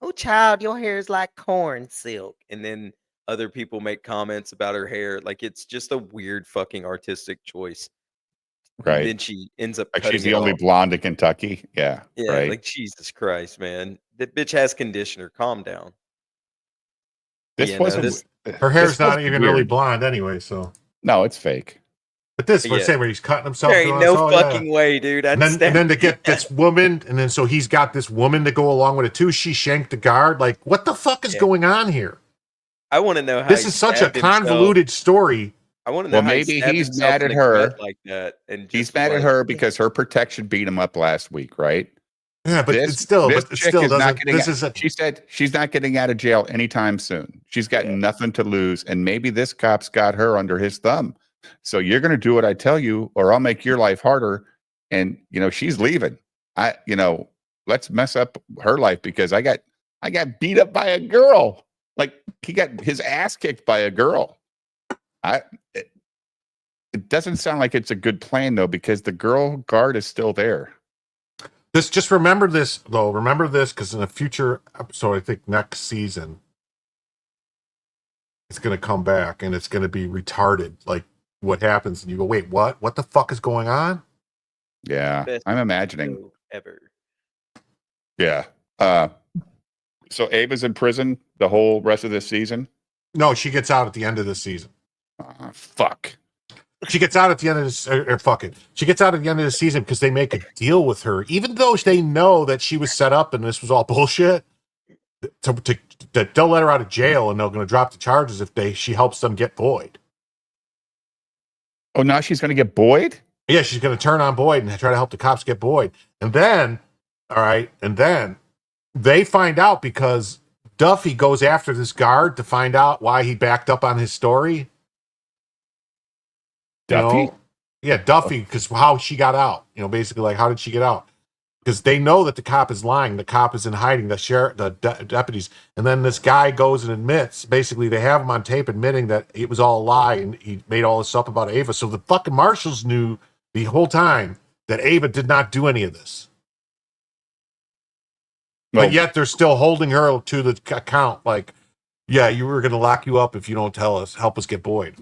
Oh, child, your hair is like corn silk. And then other people make comments about her hair. Like, it's just a weird fucking artistic choice. Right. And then she ends up like she's the only blonde in Kentucky. Yeah. Yeah. Right. Like, Jesus Christ, man. That bitch has conditioner. Calm down. This wasn't. Her hair's not even really blonde anyway, so. No, it's fake. But this, we're saying where he's cutting himself. There ain't no fucking way, dude. And then to get this woman, and then so he's got this woman to go along with it too. She shanked the guard. Like, what the fuck is going on here? I want to know how this is such a convoluted story. I want to know. Well, maybe he's mad at her like that, and he's mad at her because her protection beat him up last week, right? Yeah, but it still doesn't. She said she's not getting out of jail anytime soon. She's got nothing to lose, and maybe this cop's got her under his thumb. So you're going to do what I tell you, or I'll make your life harder. And she's leaving. Let's mess up her life because I got beat up by a girl. Like, he got his ass kicked by a girl. It doesn't sound like it's a good plan though, because the girl guard is still there. Just remember this though. Remember this, because in a future episode, I think next season, it's going to come back and it's going to be retarded. Like, what happens? And you go, wait, what? What the fuck is going on? Yeah, I'm imagining. Ever. Yeah. So Ava's in prison the whole rest of this season? No, she gets out at the end of the season. Fuck. She gets out at the end of this, or fuck it. She gets out at the end of the season because they make a deal with her, even though they know that she was set up and this was all bullshit. That they'll let her out of jail and they're going to drop the charges if she helps them get Boyd. Oh, now she's going to get Boyd? Yeah, she's going to turn on Boyd and try to help the cops get Boyd. And then, they find out because Duffy goes after this guard to find out why he backed up on his story. Duffy? Yeah, Duffy, because how she got out. Basically, like, how did she get out? Because they know that the cop is lying. The cop is in hiding, the deputies. And then this guy goes and admits, basically, they have him on tape admitting that it was all a lie and he made all this up about Ava. So the fucking marshals knew the whole time that Ava did not do any of this. But yet they're still holding her to the account. Like, yeah, you were going to lock you up if you don't tell us, help us get Boyd.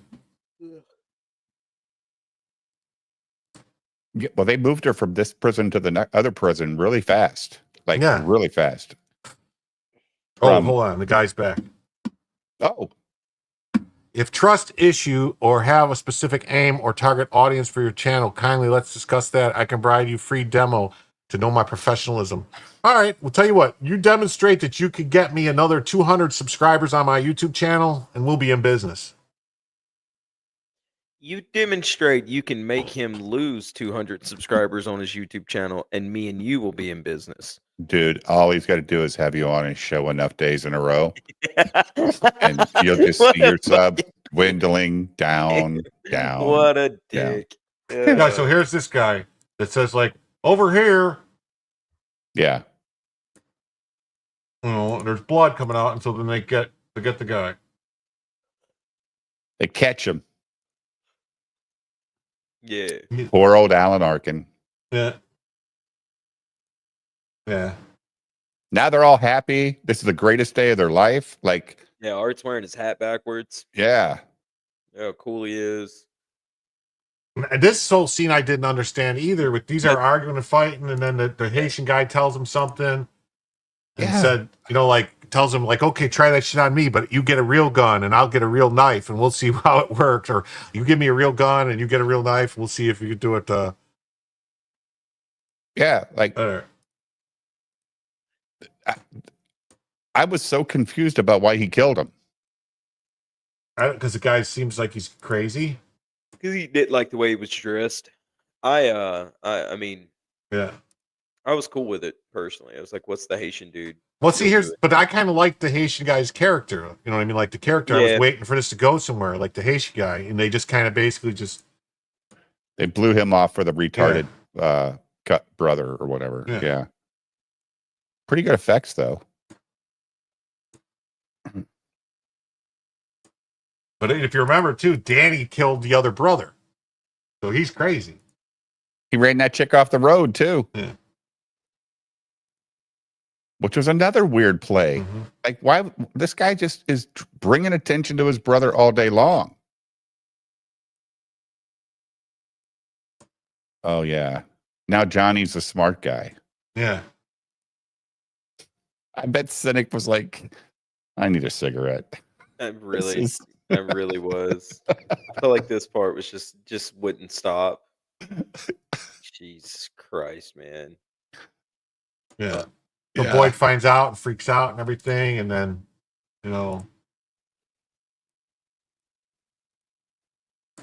Yeah, well, they moved her from this prison to the other prison really fast. Really fast. Hold on. The guy's back. Oh. if trust issue or have a specific aim or target audience for your channel, kindly let's discuss that. I can provide you free demo to know my professionalism. All right, we'll tell you what. You demonstrate that you could get me another 200 subscribers on my YouTube channel, and we'll be in business. You demonstrate you can make him lose 200 subscribers on his YouTube channel, and me and you will be in business. Dude, all he's got to do is have you on his show enough days in a row, and you'll just What see a your subs dwindling down. What a down. dick. Yeah, so here's this guy that says, like, over here, Yeah. you know, there's blood coming out, and so then they get the guy. They catch him. Yeah. Poor old Alan Arkin. Yeah. Yeah. Now they're all happy. This is the greatest day of their life. Like, Yeah, Art's wearing his hat backwards. yeah. Yeah, how cool he is. And this whole scene I didn't understand either. With these are arguing and fighting, and then the Haitian guy tells him something, and Yeah. said, you know, like tells him like, okay, try that shit on me, but you get a real gun and I'll get a real knife, and we'll see how it works. Or you give me a real gun and you get a real knife, we'll see if you can do it. Yeah. Like, Better. I was so confused about why he killed him. Because the guy seems like he's crazy. Because he didn't like the way he was dressed. I mean, Yeah. I was cool with it personally. I was like, what's the Haitian dude? Well, see, He'll here's, do it. but I kind of like the Haitian guy's character. You know what I mean? Like the character, I Yeah. was waiting for this to go somewhere, like the Haitian guy, and they just kind of basically just. They blew him off for the retarded cut brother or whatever. Yeah. Yeah. Pretty good effects, though. But if you remember too, Danny killed the other brother, so he's crazy. He ran that chick off the road, too. Yeah. Which was another weird play. Mhm. Like, why? This guy just is bringing attention to his brother all day long. Oh, yeah. Now Johnny's a smart guy. Yeah. I bet Cynic was like, I need a cigarette. I really, is- I really was. I felt like this part was just wouldn't stop. Jesus Christ, man. Yeah. So Yeah. Boyd finds out and freaks out and everything, and then, you know,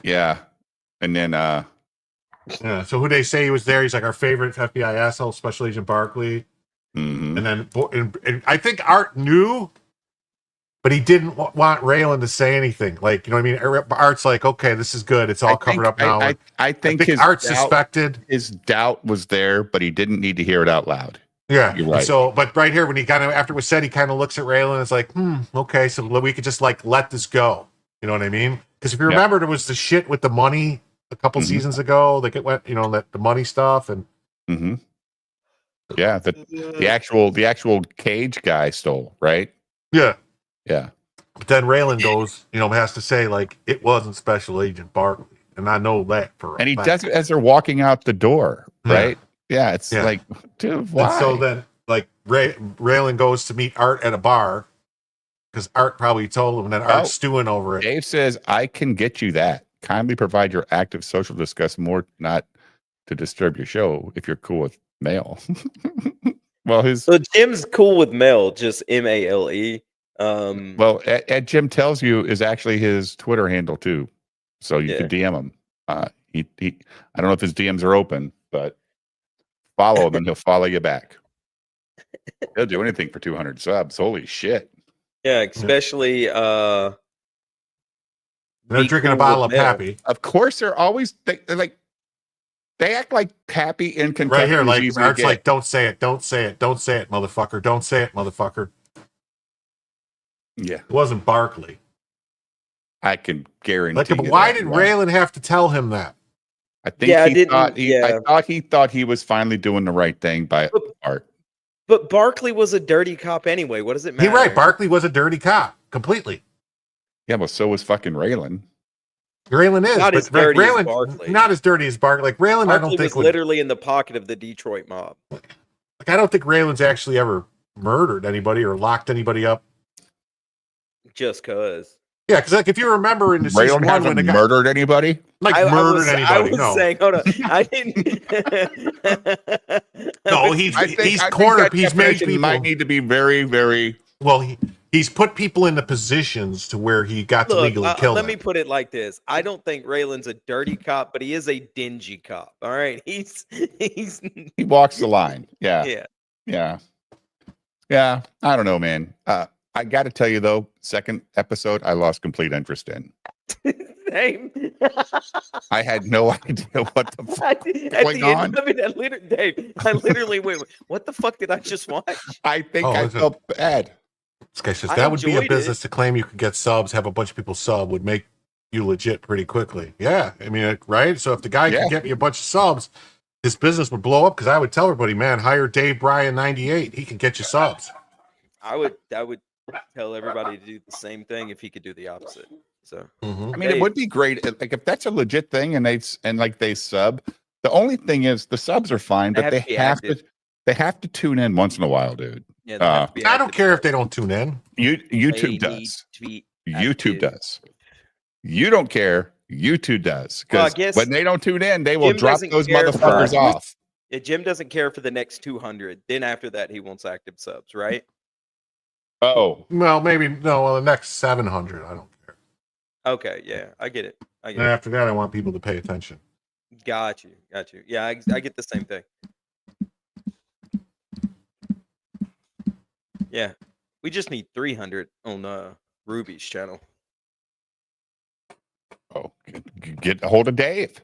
Yeah. And then, yeah. So who they say he was there? He's like our favorite FBI asshole, Special Agent Barkley. mhm. And then, and I think Art knew, but he didn't want Raylan to say anything. Like, you know what I mean? Art's like, okay, this is good. It's all covered up now. I think his Art doubt, suspected. his doubt was there, but he didn't need to hear it out loud. Yeah. You're right. So, but right here, when he kind of, after it was said, he kind of looks at Raylan and is like, okay, so we could just like let this go. You know what I mean? Because if you Yeah. remember, there was the shit with the money a couple Mhm. seasons ago. Like it went, you know, that the money stuff. And Mm-hmm. Yeah. The actual Cage guy stole, right? yeah. Yeah. But then Raylan goes, you know, has to say, like, it wasn't Special Agent Barkley. And I know that for a And he fact. does it as they're walking out the door, Yeah. right? Yeah. It's Yeah. like, dude, why? And so then, like, Raylan goes to meet Art at a bar because Art probably told him, and then Art's stewing over it. Dave says, I can get you that. Kindly provide your active social discuss more, not to disturb your show if you're cool with mail. Well, So Jim's cool with Mel, just MALE. Well, Ed Jim tells you is actually his Twitter handle too, so you can DM him. He I don't know if his DMs are open, but follow him and he'll follow you back. He'll do anything for 200 subs. Holy shit! Yeah, especially They're be drinking a cool bottle with of Mel. Pappy. Of course, they're always they're like they act like Pappy in Kentucky. Right here, is like, easy to Art's get. like, don't say it, don't say it, don't say it, motherfucker, don't say it, motherfucker. Yeah, It wasn't Barkley. I can guarantee. Like, but you why that, did yeah. Raylan have to tell him that? I think Yeah, I he didn't- thought yeah. I thought he was finally doing the right thing by Art. But Barkley was a dirty cop anyway. What does it matter? You're right. Barkley was a dirty cop, completely. Yeah, well, so was fucking Raylan. Raylan is Not but as dirty as Raylan, Barkley. not as dirty as Barkley. Like Raylan, I don't Barkley think was literally in the pocket of the Detroit mob. like I don't think Raylan's actually ever murdered anybody or locked anybody up. Just cause. Yeah, because like if you remember in the season Raylan one when hasn't the guy murdered anybody. murdered I anybody. was No, saying, hold on. I didn't. no, But he's I think cornered. that He's made definition might people. need to be very, very. Well, he's put people into positions to where he got to look, legally kill let them. me put it like this. I don't think Raylan's a dirty cop, but he is a dingy cop. All right. He's He walks the line. Yeah, yeah. yeah, yeah. I don't know, man. I got to tell you though, second episode, I lost complete interest in. Same. I had no idea what the fuck was At going the end on. of it, I literally went, "What the fuck did I just watch?" I think Oh, I is it? felt bad. This guy says I that would be a enjoyed business it. to claim you could get subs, have a bunch of people sub would make you legit pretty quickly. Yeah, I mean, right? So if the guy Yeah. could get me a bunch of subs, his business would blow up because I would tell everybody, man, hire Dave Bryan 98. He can get you subs. I would tell everybody to do the same thing if he could do the opposite. So I mean, it would be great. Like if that's a legit thing and they sub. The only thing is the subs are fine, They but have to be they active. have to tune in once in a while, dude. yeah, they have to be I don't active. care if they don't tune in. YouTube They need does. to be YouTube active. does. You don't care. YouTube does. Well, I Because guess when they don't tune in, they will Jim drop doesn't those care motherfuckers for- off. Yeah, Jim doesn't care for the next 200. Then after that, he wants active subs, right? Oh, Well, maybe no. Well, the next 700, I don't care. Okay, yeah, I get it. I And get it. after that, I want people to pay attention. Got you. Yeah, I get the same thing. Yeah, we just need 300 on Ruby's channel. oh, get a hold of Dave.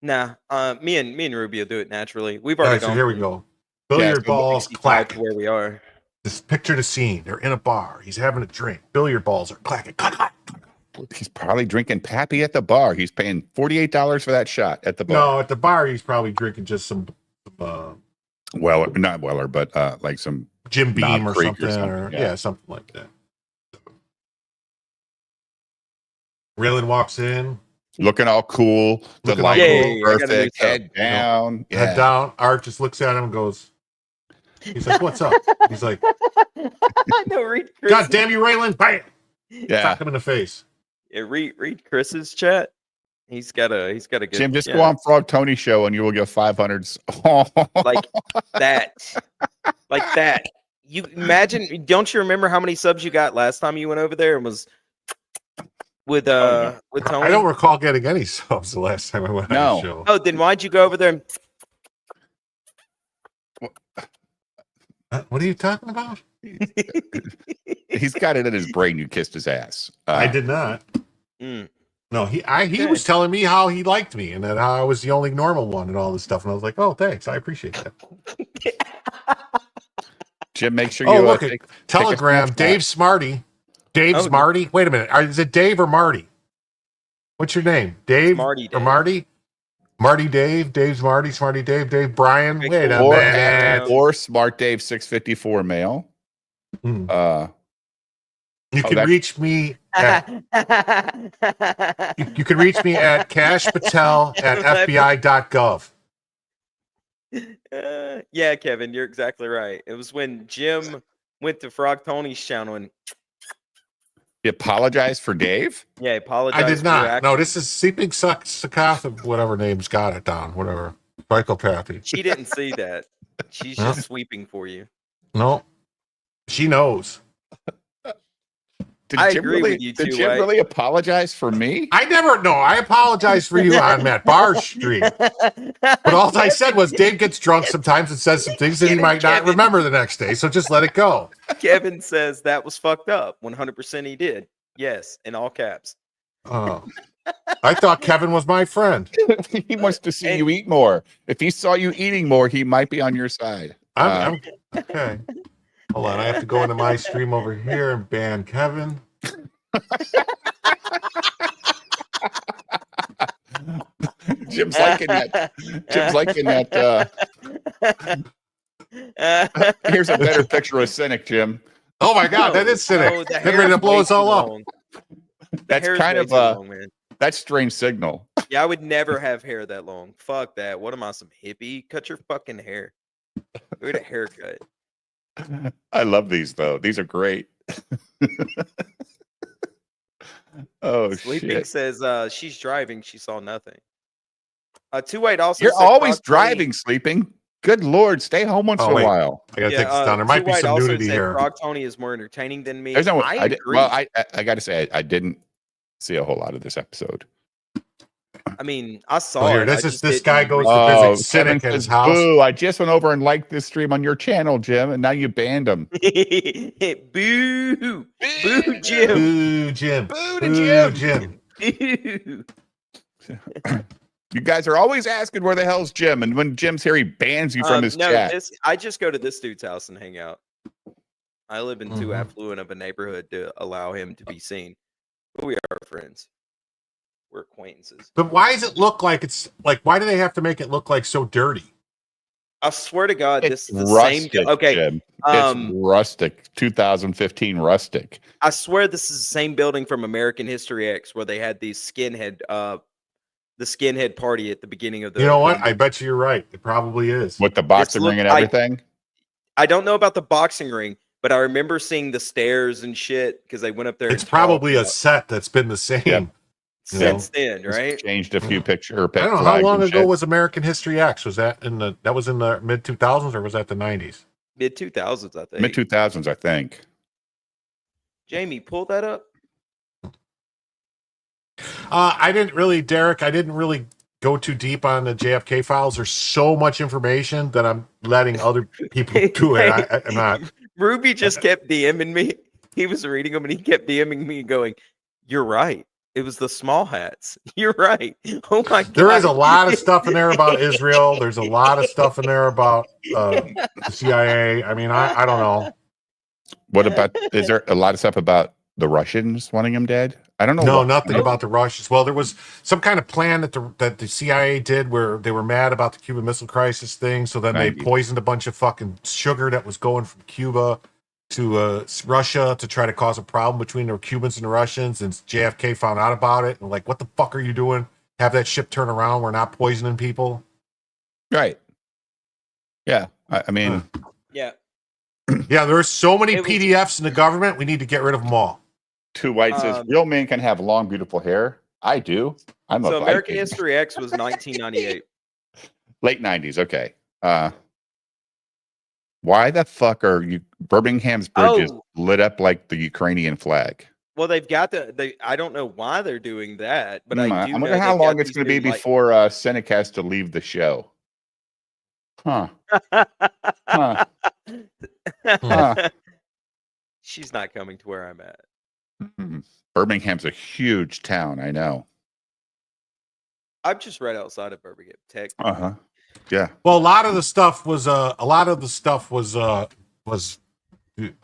Nah, me and Ruby will do it naturally. We've All already right, so gone here we from go. Billiard so balls 65 clack. to where we are. Just picture the scene. They're in a bar. He's having a drink. Billiard balls are clacking. Clack, clack. He's probably drinking Pappy at the bar. He's paying $48 for that shot at the bar. No, at the bar, he's probably drinking just some Well, not Weller, but like some Jim Beam Knob or Creek something. or something, yeah. Yeah, something like that. Raylan walks in, looking all cool. The Looking all light cool. is I got a new perfect. sub. Head down. Yeah. head down. Art just looks at him and goes, he's like, what's up? He's like, No, read Chris. God damn you, Raylan. Bam! Yeah. Sock him in the face. Yeah, read Chris's chat. He's got a good Jim, just yeah, go on Frog Tony show and you will get 500s. like that. Like that. You imagine, don't you remember how many subs you got last time you went over there and was with Tony? I don't recall getting any subs the last time I went on No. the show. Oh, then why'd you go over there and What are you talking about? He's got it in his brain. You kissed his ass. I did not. Mm. No, he was telling me how he liked me and that how I was the only normal one and all this stuff. And I was like, oh, thanks. I appreciate that. Jim, make sure Oh, you look, take Telegram, snapshot. Dave Smarty. Dave's Oh. Marty. Wait a minute. Is it Dave or Marty? What's your name? Dave Marty or Dave. Marty? Marty Dave, Dave's Marty, Smarty Dave, Dave Brian. Okay, Wait a cool. minute. or Smart Dave 654 mail. Mm. You can that's- reach me at you can reach me at cashpatel@fbi.gov. Yeah, Kevin, you're exactly right. It was when Jim went to Frog Tony's channel and You apologize for Dave? yeah, apologized. I did for not. your No, actions. this is Sleeping Psychoth, whatever name's got it down, whatever. Psychopathy. She didn't see that. She's Huh? just sweeping for you. No. She knows. Did I Jim agree really, with you did too, Jim White. really apologize for me? I never know. I apologize for you on that bar stream. But all I said was Dave gets drunk sometimes and says some things that he might not Kevin. remember the next day. So just let it go. Kevin says that was fucked up. 100% he did. Yes, in all caps. Oh. I thought Kevin was my friend. He wants to see you eat more. If he saw you eating more, he might be on your side. I'm okay. Hold on. I have to go into my stream over here and ban Kevin. Jim's liking that. Jim's liking that. Here's a better picture of Cynic, Jim. Oh my God, that is cynic. No, the Getting ready hair's to blow way us all too up. long. The That's hair's kind way of too long, man. that's strange signal. Yeah, I would never have hair that long. Fuck that. What am I, some hippie? Cut your fucking hair. Get a haircut. I love these though. These are great. Oh Sleeping shit! says she's driving. She saw nothing. Two White also You're said always Frog Tony. driving, sleeping. Good lord, stay home once in a wait. while. I gotta take this down. There Two might be White some also nudity said here. Frog Tony is more entertaining than me. There's no. I agree. Well, I got to say, I didn't see a whole lot of this episode. I mean, I saw Oh, here, it. this guy goes to Oh, visit Cynic Kevin at his says, house. boo! I just went over and liked this stream on your channel, Jim, and now you banned him. Boo! Boo, Jim! Boo, Jim! Boo to Boo, Jim! Boo! You guys are always asking where the hell's Jim, and when Jim's here, he bans you from his chat. I just go to this dude's house and hang out. I live in too Mhm. affluent of a neighborhood to allow him to be seen. But we are friends. We're acquaintances. But why does it look like it's like? Why do they have to make it look like so dirty? I swear to God, It's this is the rustic, same. Okay, Jim. It's rustic. 2015 rustic. I swear this is the same building from American History X where they had these skinhead, the skinhead party at the beginning of the. You know what? I bet you're right. It probably is. With the boxing ring and everything. I don't know about the boxing ring, but I remember seeing the stairs and shit because they went up there. It's probably a set that's been the same. Yep. Since then, right? It's changed a few picture. I don't know how long ago was American History X. Was that in the mid 2000s or was that the 90s? Mid 2000s, I think. Mid 2000s, I think. Jamie, pull that up. I didn't really, Derek. I didn't really go too deep on the JFK files. There's so much information that I'm letting other people do it. I'm not. Ruby just kept DMing me. He was reading them and he kept DMing me going, "You're right. It was the small hats. You're right. Oh my God." There is a lot of stuff in there about Israel. There's a lot of stuff in there about the CIA. I mean, I don't know. What about, is there a lot of stuff about the Russians wanting him dead? I don't know. No, nothing about the Russians. Well, there was some kind of plan that the CIA did where they were mad about the Cuban Missile Crisis thing. So then they poisoned a bunch of fucking sugar that was going from Cuba to Russia to try to cause a problem between the Cubans and the Russians. And JFK found out about it and like, what the fuck are you doing? Have that ship turn around. We're not poisoning people. Right. Yeah. I mean, Yeah. Yeah, there are so many PDFs in the government. We need to get rid of them all. Two White says, real men can have long, beautiful hair. I do. I'm So a American Viking. History X was 1998. Late 90s. Okay. Why the fuck are you Birmingham's bridges lit up like the Ukrainian flag? Well, they've got I don't know why they're doing that, but I do. I wonder how long it's going to be before Cynic has to leave the show. Huh. Huh. Huh. She's not coming to where I'm at. Birmingham's a huge town. I know. I'm just right outside of Birmingham, Tech. Yeah. Well, a lot of the stuff was the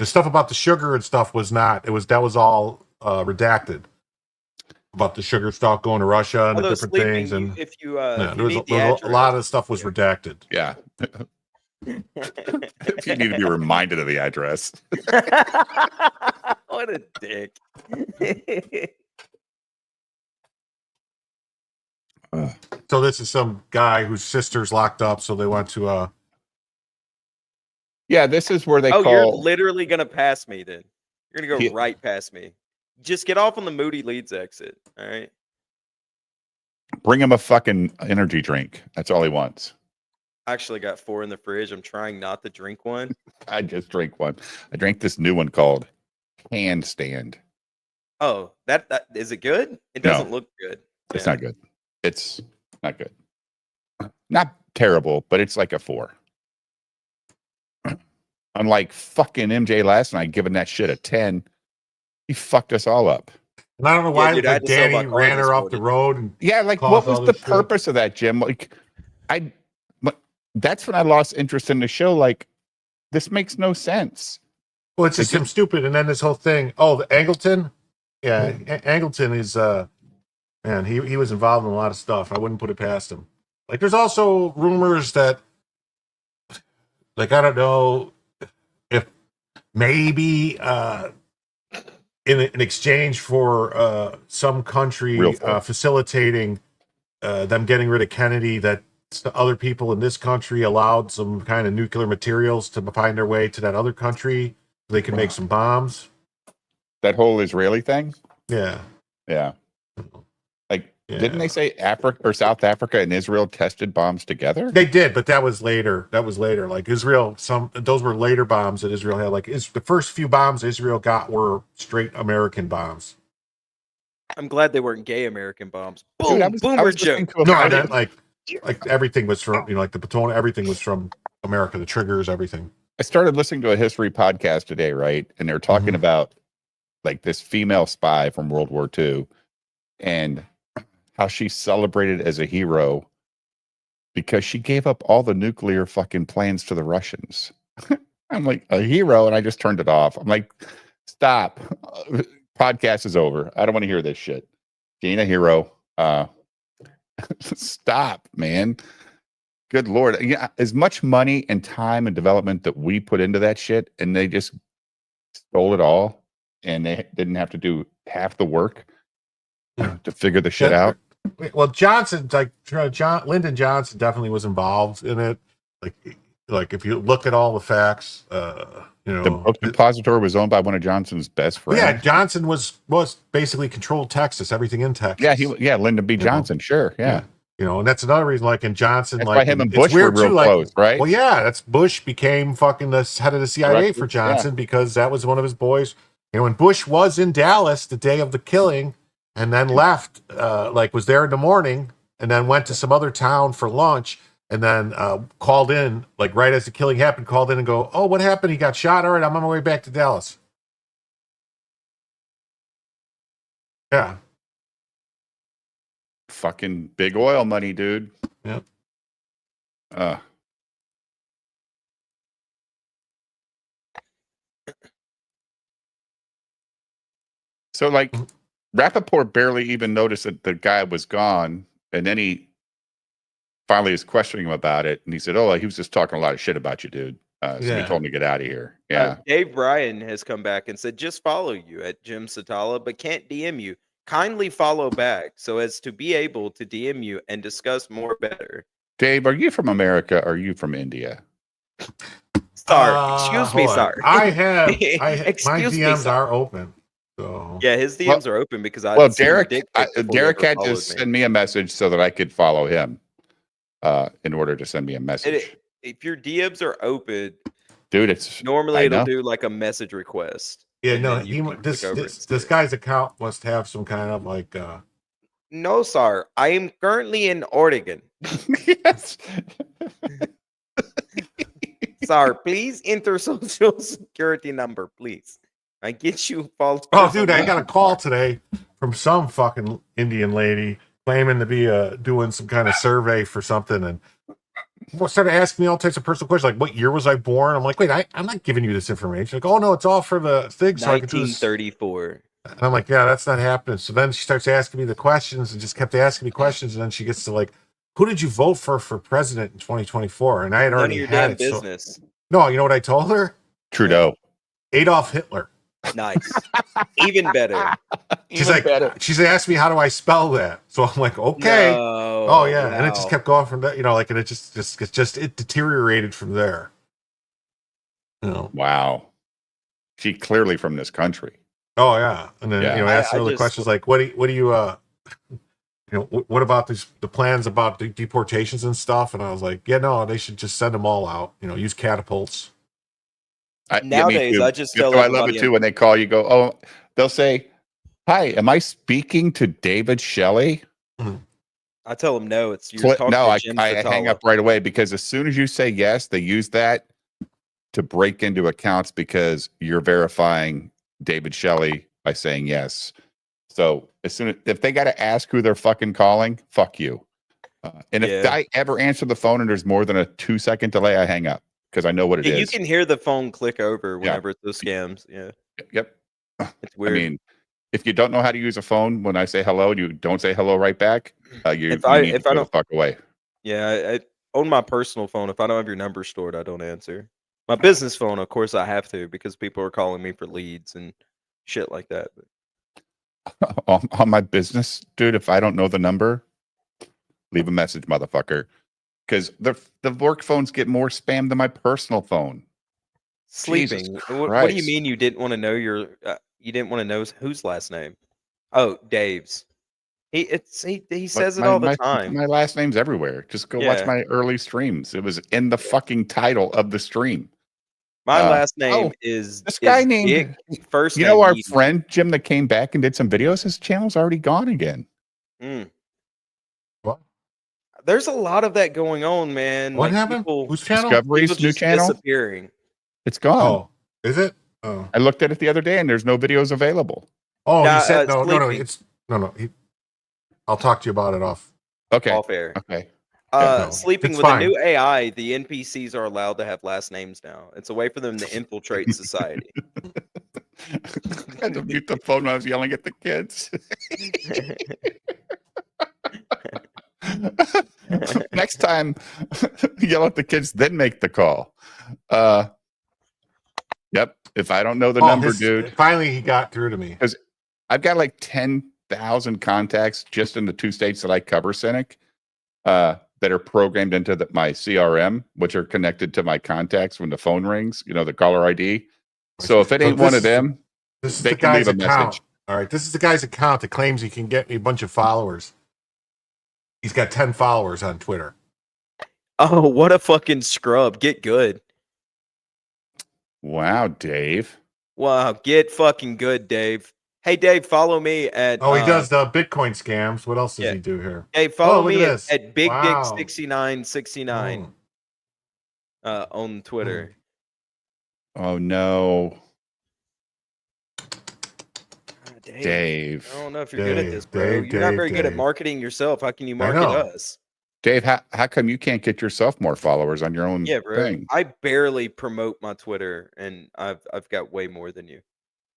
stuff about the sugar and stuff was not. That was all redacted about the sugar stock going to Russia and the different things. And if you there was a lot of the stuff was redacted. Yeah. If you need to be reminded of the address. What a dick. So this is some guy whose sister's locked up, so they went to Yeah, this is where they call. You're literally gonna pass me then. You're gonna go right past me. Just get off on the Moody Leeds exit. All right. Bring him a fucking energy drink. That's all he wants. I actually got 4 in the fridge. I'm trying not to drink one. I just drank one. I drank this new one called Handstand. Oh, that is it good? It doesn't look good. It's not good. It's not good. Not terrible, but it's like a 4. Unlike fucking MJ last night giving that shit a 10. He fucked us all up. And I don't know why Danny ran her up the road. And like what was the purpose of that, Jim? Like that's when I lost interest in the show. Like, this makes no sense. Well, it's just him stupid. And then this whole thing. Oh, the Angleton? Yeah, Angleton is man, he was involved in a lot of stuff. I wouldn't put it past him. Like, there's also rumors that, like, I don't know if maybe in exchange for some country facilitating them getting rid of Kennedy, that other people in this country allowed some kind of nuclear materials to find their way to that other country so they can make some bombs. That whole Israeli thing? Yeah. Yeah. Like, didn't Yeah. they say Africa or South Africa and Israel tested bombs together? They did, but that was later. That was later. Like Israel, those were later bombs that Israel had. Like the first few bombs Israel got were straight American bombs. I'm glad they weren't gay American bombs. Dude, Boom, boomer listening joke. to a No, I fucking- meant like everything was from like the plutonium. Everything was from America. The triggers, everything. I started listening to a history podcast today, right? And they're talking Mhm. about like this female spy from World War II and how she's celebrated as a hero because she gave up all the nuclear fucking plans to the Russians. I'm like, a hero, and I just turned it off. I'm like, stop. Podcast is over. I don't want to hear this shit. She ain't a hero. Stop, man. Good Lord. Yeah, as much money and time and development that we put into that shit, and they just stole it all, and they didn't have to do half the work to figure the shit out. Well, Johnson, Lyndon Johnson definitely was involved in it. Like if you look at all the facts, The book depository was owned by one of Johnson's best friends. yeah, Johnson was basically controlled Texas, everything in Texas. Yeah, Lyndon B. Johnson, sure, yeah. And that's another reason. Like in Johnson, That's like why him and it's Bush were weird real too, like, close, right? Well, yeah, that's Bush became fucking the head of the CIA for Director, Johnson because that was one of his boys. When Bush was in Dallas the day of the killing, and then left, was there in the morning, and then went to some other town for lunch, and then called in, like right as the killing happened, called in and go, "Oh, what happened? He got shot. All right, I'm on my way back to Dallas." Yeah. Fucking big oil money, dude. Yep. So, like, Rappaport barely even noticed that the guy was gone, and then he finally was questioning him about it, and he said, "Oh, he was just talking a lot of shit about you, dude." So he told him to get out of here. Yeah. Dave Ryan has come back and said, just follow you at Jim Satala, but can't DM you. Kindly follow back so as to be able to DM you and discuss more better. Dave, are you from America? Or are you from India? Sorry. Excuse me, Hold on. sorry. My Excuse me, DMs sorry. are open. So Yeah, his DMs are open because I Well, sent him a Derek, dick pic before he Derek ever had to followed me. send me a message so that I could follow him in order to send me a message. If your DMs are open, Dude, it's normally I it'll know. do like a message request. yeah, and no, then you can click over and see this it. guy's account must have some kind of like No, sir. I am currently in Oregon. Yes. Sir, please enter social security number, please. I get you followed. Oh, dude, I got a call today from some fucking Indian lady claiming to be doing some kind of survey for something, and started asking me all types of personal questions, like what year was I born? I'm like, wait, I'm not giving you this information. Like, oh no, it's all for the thing, so I can do this. 1934. And I'm like, yeah, that's not happening. So then she starts asking me the questions and just kept asking me questions, and then she gets to like, who did you vote for president in 2024? And I had None of already your had damn it. So, business. no, you know what I told her? Trudeau. Adolf Hitler. Nice. Even better. She's like, she's asked me how do I spell that. So I'm like, okay. No, Oh yeah, and it just wow. kept going from that, and it just it deteriorated from there. Wow. She clearly from this country. Oh yeah, and then Yeah. asked I her other just- questions like, what do you what about the plans about the deportations and stuff? And I was like, yeah, no, they should just send them all out. Use catapults. Nowadays, I just tell I love it everybody too when they call you. Go, oh, they'll say, "Hi, am I speaking to David Shelley?" I tell them no. It's you're talking No, to I Jim hang Satala. up right away because as soon as you say yes, they use that to break into accounts because you're verifying David Shelley by saying yes. So if they got to ask who they're fucking calling, fuck you. And if Yeah. I ever answer the phone and there's more than a 2-second delay, I hang up because I know what it Yeah, is. you can hear the phone click over whenever it's those scams. Yeah, Yep. it's weird. I mean, if you don't know how to use a phone, when I say hello and you don't say hello right back, you If need I to go the don't- fuck away. Yeah, I on my personal phone, if I don't have your number stored, I don't answer. My business phone, of course, I have to because people are calling me for leads and shit like that. On my business, dude, if I don't know the number, leave a message, motherfucker. Because the work phones get more spam than my personal phone. Sleeping. Jesus What do you Christ. mean you didn't want to know you didn't want to know whose last name? Oh, Dave's. He But says it all the my time. my last name's everywhere. Just go watch Yeah. my early streams. It was in the fucking title of the stream. My last name oh, is This guy is named Dick. First you name know our Eden. friend Jim that came back and did some videos. His channel's already gone again. Mm. What? There's a lot of that going on, man. What Like happened? people, Whose channel? Discovery's people new just channel. disappearing. It's gone. Oh, is it? Oh, I looked at it the other day and there's no videos available. oh, Nah, you said no. Sleepy. It's no. I'll talk to you about it off. Okay. Off air. Okay. no, Sleeping it's with fine. a new AI, the NPCs are allowed to have last names now. It's a way for them to infiltrate society. I had to mute the phone when I was yelling at the kids. Next time, yell at the kids, then make the call. Yep. If I don't know the number, dude, Finally, he got through to me. I've got like 10,000 contacts just in the 2 states that I cover, Cynic, that are programmed into my CRM, which are connected to my contacts when the phone rings, the caller ID. So if it ain't one of them, This is they the can leave guy's a account. message. All right, this is the guy's account that claims he can get me a bunch of followers. He's got 10 followers on Twitter. Oh, what a fucking scrub. Get good. Wow, Dave. Wow, get fucking good, Dave. Hey, Dave, follow me at. Oh, he does the Bitcoin scams. What else does yeah. he do here? Dave, follow look me at at, this. at Big Wow. Dick 6969 on Twitter. Oh no, Dave. Dave. I don't know if you're good at this, bro. Dave, You're not Dave, very good at Dave. marketing yourself. How can you I market know. us? Dave, how come you can't get yourself more followers on your own Yeah, bro. thing? I barely promote my Twitter, and I've got way more than you.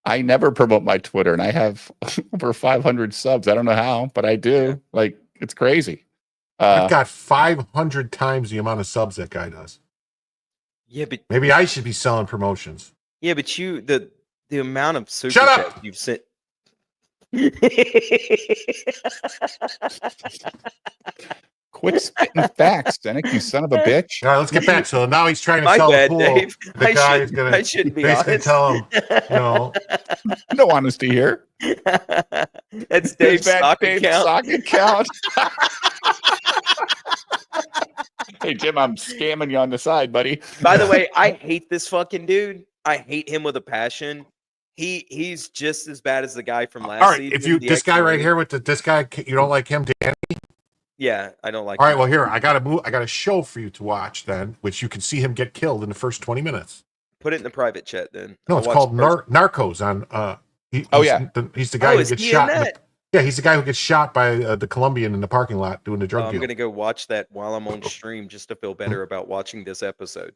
I never promote my Twitter, and I have over 500 subs. I don't know how, but I do. Yeah. Like, it's crazy. I've got 500 times the amount of subs that guy does. Yeah, but Maybe I should be selling promotions. you the amount of super Shut up! chats you've sent. Quit spitting facts, Cynic, you son of a bitch. All right, let's get back. So now he's trying to My sell bad, the pool. Dave. The guy is going I to shouldn't be basically honest. tell him, you know, No honesty here. That's Dave's Is that stock Dave's account. stock account? Hey, Jim, I'm scamming you on the side, buddy. By the way, I hate this fucking dude. I hate him with a passion. He's just as bad as the guy from last all right, season. if you, the this guy right X-rated. here with this guy, you don't like him, Dan? Yeah, I don't like All right, him. well, here, I got a show for you to watch then, which you can see him get killed in the first 20 minutes. Put it in the private chat then. No, I'll it's watch called the first- Narcos on, Oh, yeah. He's the guy who is gets he in shot. that? Yeah, he's the guy who gets shot by the Colombian in the parking lot doing the drug I'm deal. gonna go watch that while I'm on stream just to feel better about watching this episode.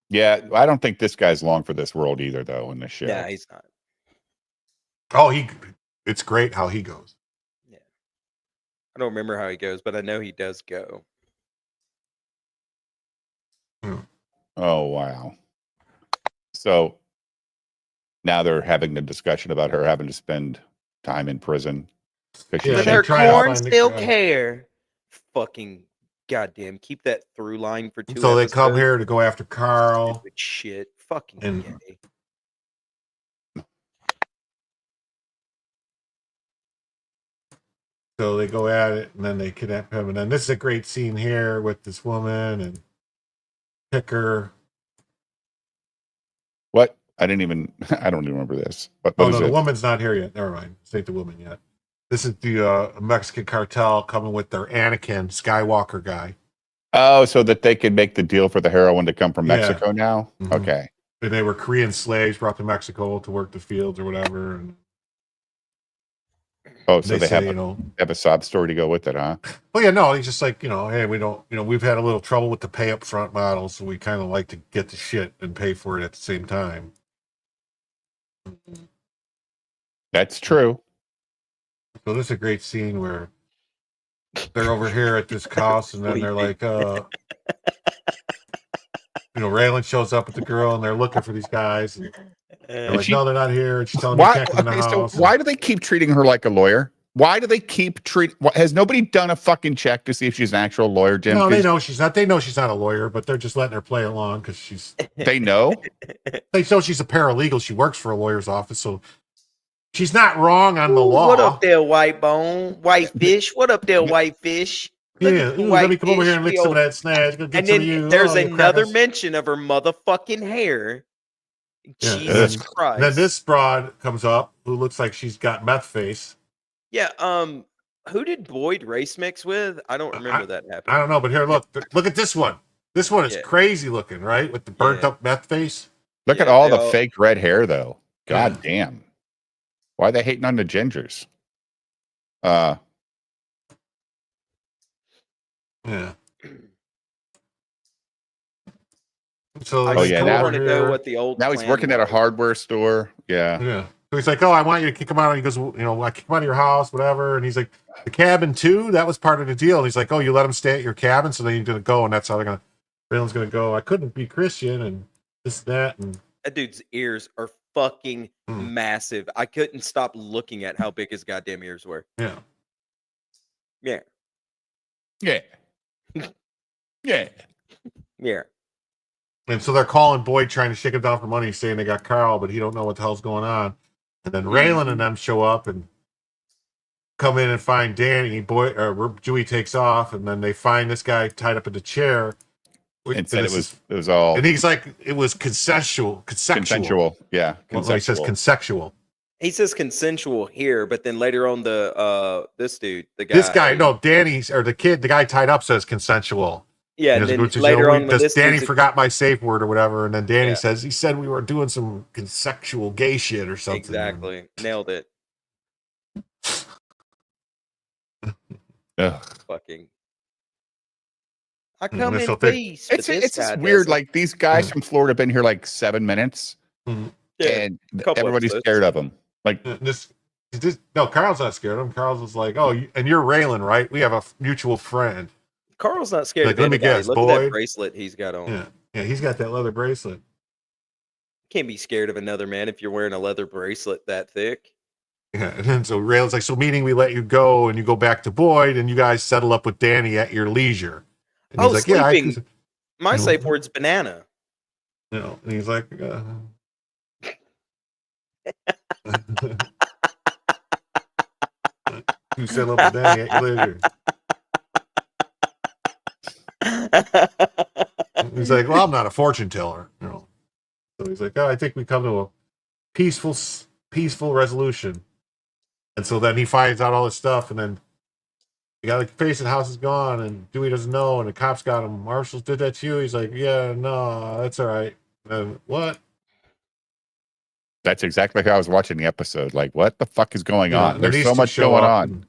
Yeah, I don't think this guy's long for this world either, though, in this show. Yeah, he's not. Oh, it's great how he goes. I don't remember how he goes, but I know he does go. Oh, wow. So now they're having the discussion about her having to spend time in prison. Yeah, Does they her try to corn find the still guy. care? Fucking goddamn! Keep that through line for 2 So they come episodes. here to go after Carl. Stupid shit. Fucking And- gay. So they go at it, and then they kidnap him. And then this is a great scene here with this woman and pick her. What? I don't even remember this. What Oh is no, the it? woman's not here yet. Never mind. This ain't the woman yet. This is the Mexican cartel coming with their Anakin Skywalker guy. Oh, so that they could make the deal for the heroin to come from Yeah. Mexico now? Mhm. Okay. And they were Korean slaves brought to Mexico to work the fields or whatever. And Oh, so they say, have have a sob story to go with it, huh? well, yeah, no, he's just like, hey, we don't, we've had a little trouble with the pay up front model, so we kind of like to get the shit and pay for it at the same time. That's true. So this is a great scene where they're over here at this house, and then they're like, Raylan shows up with the girl, and they're looking for these guys. And they're like, no, they're not here. And she's telling me you Why? can't come in the Okay, so house. why do they keep treating her like a lawyer? Why do they keep has nobody done a fucking check to see if she's an actual lawyer, Jim? No, they know she's not. They know she's not a lawyer, but they're just letting her play along because she's. They know. They know she's a paralegal. She works for a lawyer's office, so she's not wrong on the law. What up there, white bone, white fish? What up there, white fish? Yeah, let me come over here and lick some of that snatch. Go get And some then of you. there's you another crackers. mention of her motherfucking hair. Yeah, Jesus and Christ. Then this broad comes up who looks like she's got meth face. Yeah, who did Boyd race mix with? I don't remember that happening. I don't know, but here, look at this one. This one is Yeah. crazy looking, right? With the burnt up meth face. Look at all the fake red hair, though. God damn. Why are they hating on the gingers? Yeah. So now, now he's working at a hardware store. Yeah. Yeah. So he's like, "Oh, I want you to kick him out." And he goes, I kick him out of your house, whatever. And he's like, "The cabin too? That was part of the deal." And he's like, "Oh, you let him stay at your cabin, so then you're gonna go, and that's how Raylan's gonna go. I couldn't be Christian and this and that." And that dude's ears are fucking massive. I couldn't stop looking at how big his goddamn ears were. Yeah. Yeah. Yeah. Yeah. Yeah. And so they're calling Boyd, trying to shake him down for money, saying they got Carl, but he don't know what the hell's going on. And then Raylan and them show up and come in and find Danny. Dewey takes off, and then they find this guy tied up in the chair. And said it was all. And he's like, it was consensual. Yeah. Well, he says consensual. He says consensual here, but then later on this guy, Danny's or the guy tied up says consensual. Yeah, and then later on, Danny forgot my safe word or whatever, and then Danny says he said we were doing some consensual gay shit or something. Exactly, nailed it. Fucking. I come in peace. It's just weird. Like these guys from Florida have been here like 7 minutes, and everybody's scared of them. Like no, Carl's not scared of him. Carl's was like, "Oh, and you're Raylan, right? We have a mutual friend." Carl's not scared of anybody. Look at that bracelet he's got on. Yeah, he's got that leather bracelet. Can't be scared of another man if you're wearing a leather bracelet that thick. Yeah, and then so Raylan's like, "So meaning we let you go and you go back to Boyd and you guys settle up with Danny at your leisure." And he's like, sleeping. My safe word's banana. And he's like, you settle up with Danny at your leisure. He's like, "Well, I'm not a fortune teller, So he's like, "Oh, I think we come to a peaceful resolution." And so then he finds out all this stuff, and then the guy facing the house is gone, and Dewey doesn't know, and the cops got him. "Marshall did that to you?" He's like, "Yeah, no, that's all right." And what? That's exactly how I was watching the episode. Like, what the fuck is going on? There's so much going on.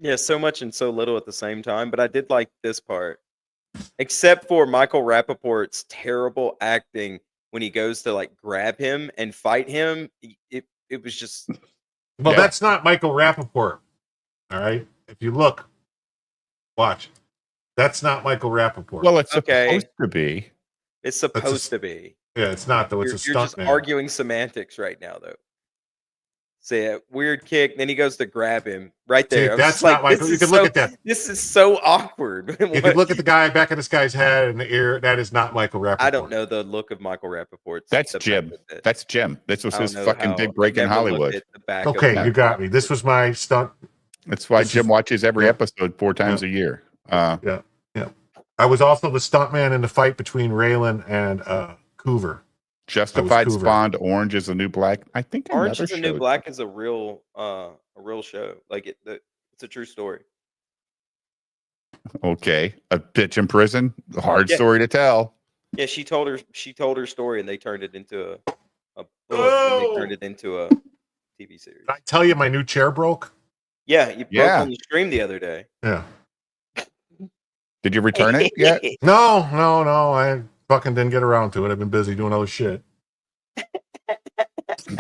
Yeah, so much and so little at the same time. But I did like this part, except for Michael Rappaport's terrible acting when he goes to like grab him and fight him. It was just. Well, that's not Michael Rappaport. All right. If you look, watch. That's not Michael Rappaport. Well, it's supposed to be. It's supposed to be. Yeah, it's not though. It's a stunt. You're just arguing semantics right now, though. Say a weird kick, then he goes to grab him right there. See, that's not Michael. You can look at that. This is so awkward. You can look at the guy back of this guy's head and the ear. That is not Michael Rappaport. I don't know the look of Michael Rappaport. That's Jim. That's Jim. This was his fucking big break in Hollywood. Okay, you got me. This was my stunt. That's why Jim watches every episode 4 times a year. Yeah. I was also the stuntman in the fight between Raylan and Coover. Justified spawned Orange is the New Black. I think Orange is the New Black is a real show. Like it's a true story. Okay, a bitch in prison. Hard story to tell. Yeah, she told her story, and they turned it into a book. And they turned it into a TV series. Did I tell you my new chair broke? Yeah, you broke on the stream the other day. Yeah. Did you return it yet? No. I fucking didn't get around to it. I've been busy doing other shit. That's a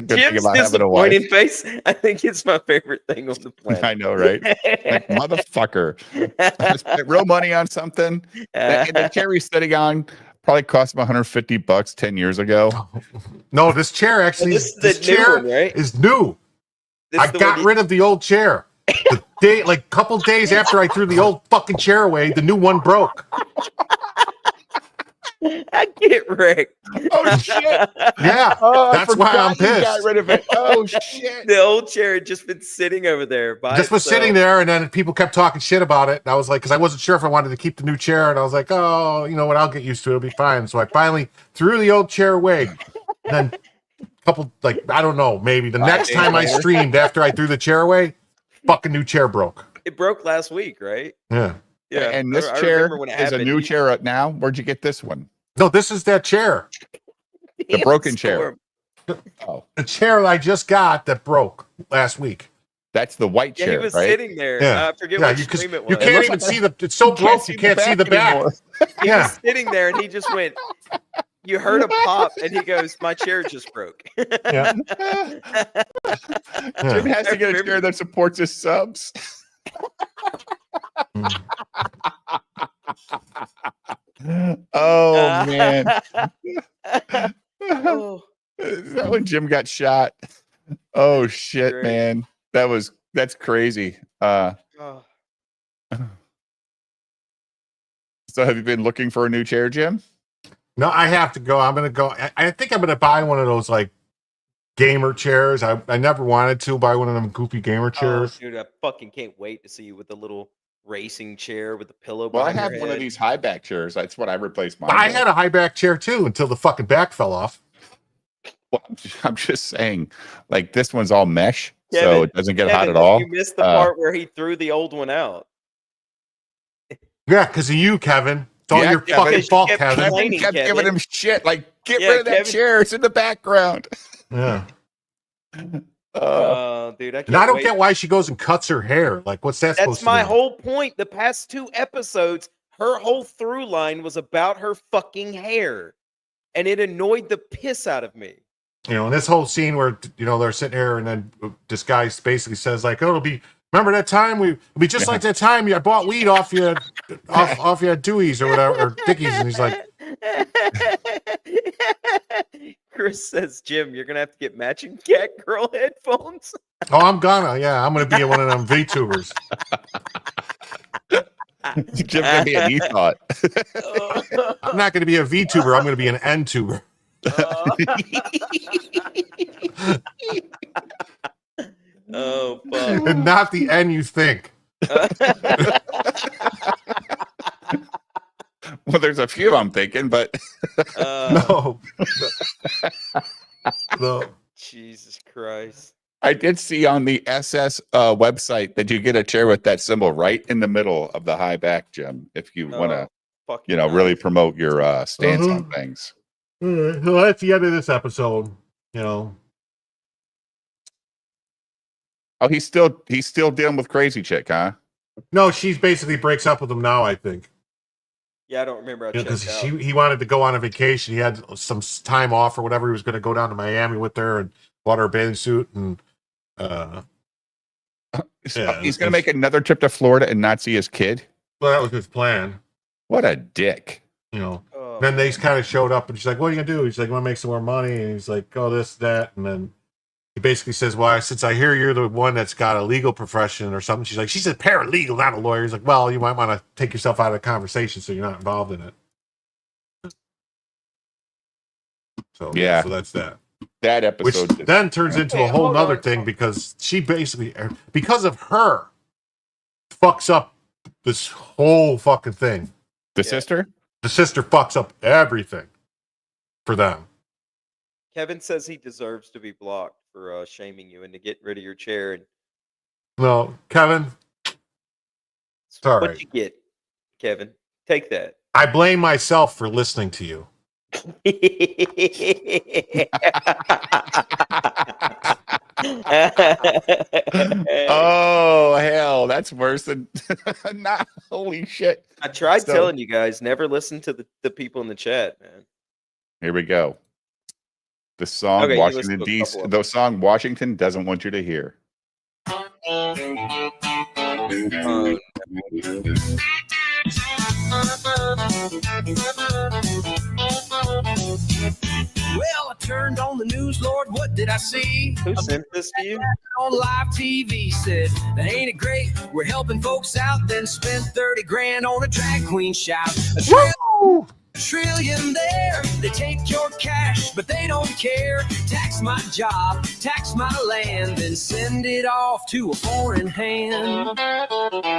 good Jim's thing about having a wife. Face. I think it's my favorite thing on the planet. I know, right? Like, motherfucker. I spent real money on something. And the chair he's sitting on, Probably cost him $150 10 years ago. No, this chair actually, this is this the new chair one, right? is new. I got rid of the old chair. The day, like couple days after I threw the old fucking chair away, the new one broke. I get wrecked. Oh shit! Yeah, Oh, that's why I'm forgot you pissed. got rid of it. Oh shit! The old chair had just been sitting over there. Just was sitting there, and then people kept talking shit about it. And I was like, because I wasn't sure if I wanted to keep the new chair, and I was like, oh, you know what? I'll get used to it. It'll be fine. So I finally threw the old chair away. And then a couple, like, I don't know, maybe the next time I streamed after I threw the chair away, fucking new chair broke. It broke last week, right? Yeah. Yeah. And this I chair remember when it is a happened. new chair up now. Where'd you get this one? No, this is that chair. The broken chair. Oh, The chair I just got that broke last week. that's the white Yeah, chair, he was right? sitting there. Yeah. I forget Yeah, what you, stream it was. you can't even see the. It's so broke you can't see the back. anymore. He Yeah. was sitting there and he just went, you heard a pop and he goes, my chair just broke. Yeah. Jim has to get a chair that supports his subs. Oh man. Oh, Is that when Jim got shot? Oh shit, Great. man. That's crazy. oh. So have you been looking for a new chair, Jim? No, I have to go. I'm gonna go. I think I'm gonna buy one of those like gamer chairs. I never wanted to buy one of them goofy gamer chairs. Oh, dude, I fucking can't wait to see you with the little racing chair with the pillow. Well, I behind have your one of head. these high back chairs. That's what I replaced mine. I with. had a high back chair too until the fucking back fell off. Well, I'm just saying, like this one's all mesh, so Kevin, it doesn't get hot Kevin, at all. You missed the part where he threw the old one out. Yeah, because of you, Kevin. It's all Yeah, your Kevin. fucking Because you fault, kept Kevin. Kevin complaining, kept Kevin. giving him shit, like get Yeah, rid of that Kevin- chair. It's in the background. Yeah. Dude, I can't And I don't wait. get why she goes and cuts her hair. Like, what's that supposed That's to my mean? whole point. The past 2 episodes, her whole through line was about her fucking hair. And it annoyed the piss out of me. You know, and this whole scene where, you know, they're sitting here and then this guy basically says, like, oh, it'll be, remember that time? It'll be just like that time I bought weed off you, off your Dewey's or whatever, or Dickies. And he's like, Chris says, Jim, you're going to have to get matching cat girl headphones. oh, I'm gonna be one of them VTubers. Jim's gonna be an e-thought. I'm not gonna be a VTuber, I'm gonna be an N-tuber. Oh, fuck. And not the N you think. Well, there's a few I'm thinking, but No. No. Jesus Christ. I did see on the SS website that you get a chair with that symbol right in the middle of the high back, Jim, if you want to, Fucking really promote your stance on Mhm. things. All right, well, that's the end of this episode. You know, Oh, he's still dealing with crazy chick, huh? no, she's basically breaks up with him now. I think Yeah, I don't remember. I because checked out. he wanted to go on a vacation. He had some time off or whatever. He was going to go down to Miami with her and bought her a bathing suit and. Yeah, He's going to make another trip to Florida and not see his kid. Well, that was his plan. What a dick! You know. Oh, Then they kind of showed up and she's like, "What are you gonna do?" He's like, "I want to make some more money." And he's like, "Oh, this, that," and then he basically says, "Well, since I hear you're the one that's got a legal profession or something," she's like, "She's a paralegal, not a lawyer." He's like, "Well, you might want to take yourself out of the conversation so you're not involved in it." So Yeah. so that's that. That Which episode. then turns into a whole nother thing because she basically, because of her, fucks up this whole fucking thing. The sister? The sister fucks up everything for them. Kevin says he deserves to be blocked for shaming you and to get rid of your chair. And No, Kevin, all what right. you get, Kevin? Take that. I blame myself for listening to you. Oh hell, that's worse than not. Holy shit! I tried So- telling you guys, never listen to the people in the chat, man. Here we go. The song Okay, you Washington listened to a D.C. couple of The song Washington doesn't want you to hear. Oh, Well, I turned on the news, Lord, what did I see? Who sent this to you? On live TV said, ain't it great? We're helping folks out, then spent 30 grand on a drag queen shout. A trillion there, they take your cash, but they don't care. Tax my job, tax my land, then send it off to a foreign hand.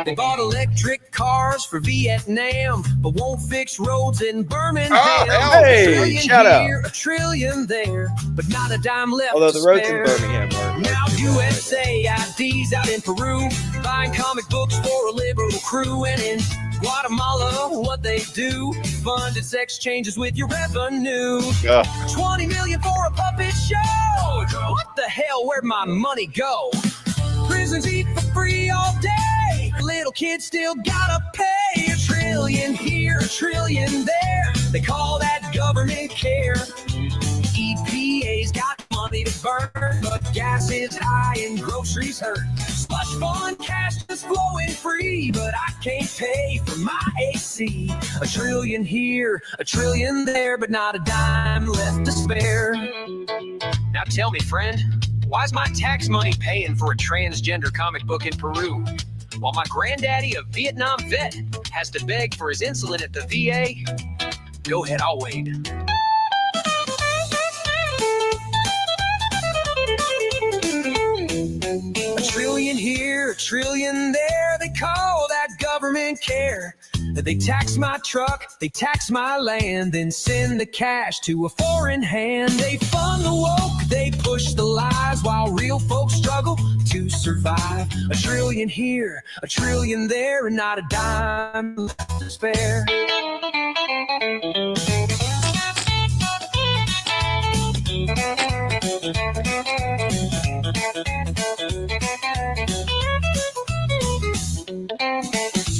They bought electric cars for Vietnam, but won't fix roads in Birmingham. Hey, A trillion shut up. here, a trillion there, but not a dime left. Although to the roads in spare. Birmingham are Now too bad. USA IDs out in Peru, buying comic books for a liberal crew, and in Guatemala, what they do, funded sex changes with your revenue. 20 million for a puppet show. What the hell? Where'd my money go? Prisons eat for free all day. Little kids still gotta pay. A trillion here, a trillion there. They call that government care. EPA's got money to burn, but gas is high and groceries hurt. Slush fund cash is flowing free, but I can't pay for my AC. A trillion here, a trillion there, but not a dime left to spare. Now tell me, friend, why's my tax money paying for a transgender comic book in Peru? While my granddaddy, a Vietnam vet, has to beg for his insulin at the VA? Go ahead, I'll wait. A trillion here, a trillion there, they call that government care. They tax my truck, they tax my land, then send the cash to a foreign hand. They fund the woke, they push the lies, while real folks struggle to survive. A trillion here, a trillion there, and not a dime left to spare.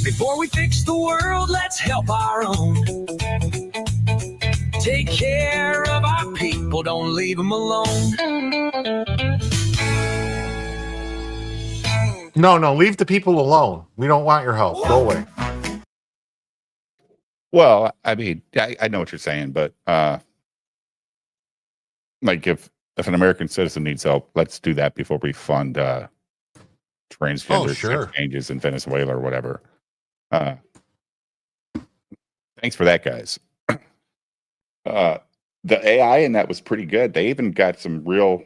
Before we fix the world, let's help our own. Take care of our people, don't leave them alone. No, leave the people alone. We don't want your help. Go away. Well, I mean, I know what you're saying, but like if an American citizen needs help, let's do that before we fund transgender sure. sex changes in Venezuela or whatever. Thanks for that, guys. The AI in that was pretty good. They even got some real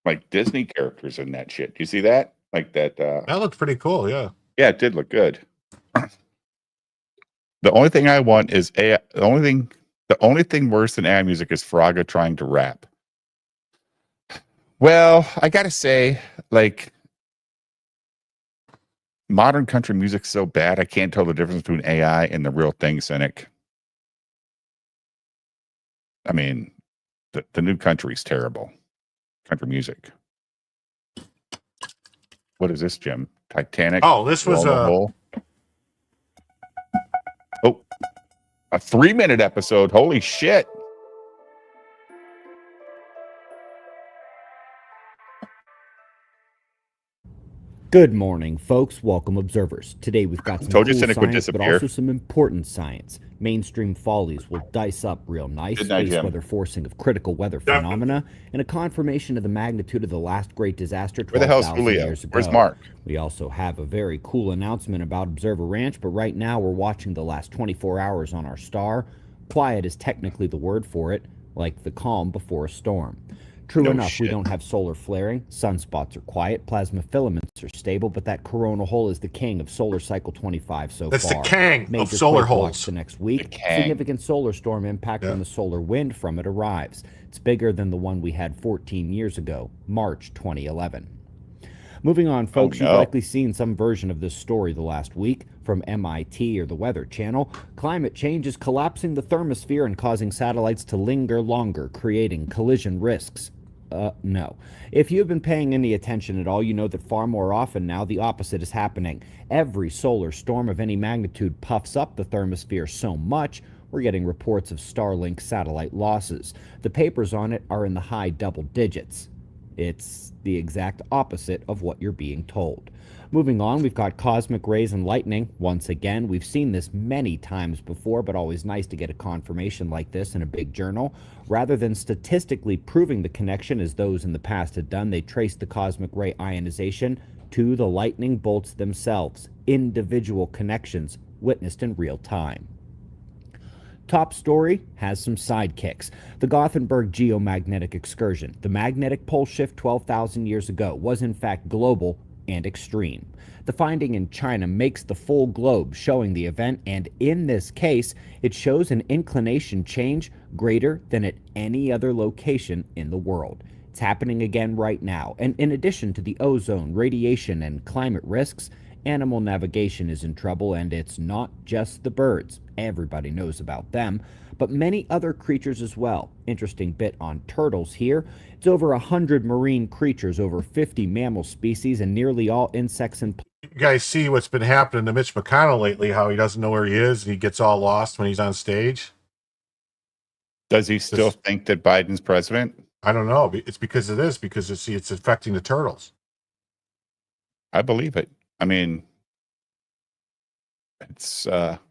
like Disney characters in that shit. Do you see that? Like that. That looked pretty cool. Yeah. Yeah, it did look good. The only thing I want is AI. The only thing worse than AI music is Fraga trying to rap. Well, I gotta say, like, modern country music's so bad, I can't tell the difference between AI and the real thing, Cynic. I mean, the new country's terrible. Country music. What is this, Jim? Titanic? Oh, this was a 3-minute episode. Holy shit. Good morning, folks. Welcome, observers. Today we've got some Told you cool Cynic would science, but disappear. also some important science. Mainstream follies will dice up real nice. Good night, Space Jim. weather forcing of critical weather phenomena, and a confirmation of the magnitude of the last great disaster Where the hell's 12,000 Julio? years ago. Where's Mark? We also have a very cool announcement about Observer Ranch, but right now we're watching the last 24 hours on our star. Quiet is technically the word for it, like the calm before a storm. True enough, we don't have solar flaring, sunspots are quiet, plasma filaments are stable, but that coronal hole is the king of solar cycle 25 so That's far. the king Major of solar quake watch holes. the next week. The king. Significant solar storm impact when the solar wind from it arrives. It's bigger than the one we had 14 years ago, March 2011. Moving on, folks, no. you've likely seen some version of this story the last week from MIT or the Weather Channel. Climate change is collapsing the thermosphere and causing satellites to linger longer, creating collision risks. No. If you've been paying any attention at all, you know that far more often now the opposite is happening. Every solar storm of any magnitude puffs up the thermosphere so much, we're getting reports of Starlink satellite losses. The papers on it are in the high double digits. It's the exact opposite of what you're being told. Moving on, we've got cosmic rays and lightning. Once again, we've seen this many times before, but always nice to get a confirmation like this in a big journal. Rather than statistically proving the connection as those in the past had done, they traced the cosmic ray ionization to the lightning bolts themselves, individual connections witnessed in real time. Top story has some sidekicks. The Gothenburg geomagnetic excursion, the magnetic pole shift 12,000 years ago, was in fact global and extreme. The finding in China makes the full globe showing the event, and in this case, it shows an inclination change greater than at any other location in the world. It's happening again right now, and in addition to the ozone, radiation, and climate risks, animal navigation is in trouble, and it's not just the birds. Everybody knows about them, but many other creatures as well. Interesting bit on turtles here. It's over 100 marine creatures, over 50 mammal species, and nearly all insects and plants. You guys see what's been happening to Mitch McConnell lately, how he doesn't know where he is and he gets all lost when he's on stage? Does he still think that Biden's president? I don't know. It's because of this, because it's affecting the turtles. I believe it. I mean, it's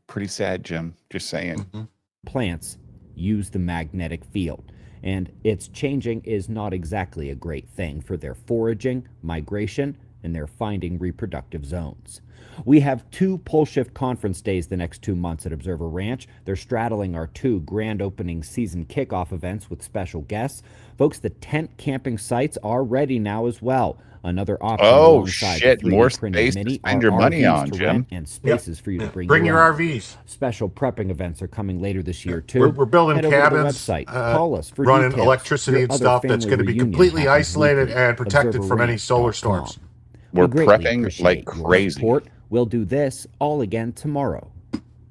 pretty sad, Jim. Just saying. Plants use the magnetic field, and its changing is not exactly a great thing for their foraging, migration, and their finding reproductive zones. We have 2 pole shift conference days the next 2 months at Observer Ranch. They're straddling our 2 grand opening season kickoff events with special guests. Folks, the tent camping sites are ready now as well. Another option alongside shit, the 3D more printed space to mini spend are your money RVs on, to Jim. rent and spaces for you to Bring your own. RVs. Special prepping events are coming later this year too. We're building Head over to the cabins, website. Call us for running details. electricity Your and other stuff that's family going to be reunion completely happens isolated weekly. and protected from any solar storms. We're We greatly prepping appreciate like your crazy. support. We'll do this all again tomorrow,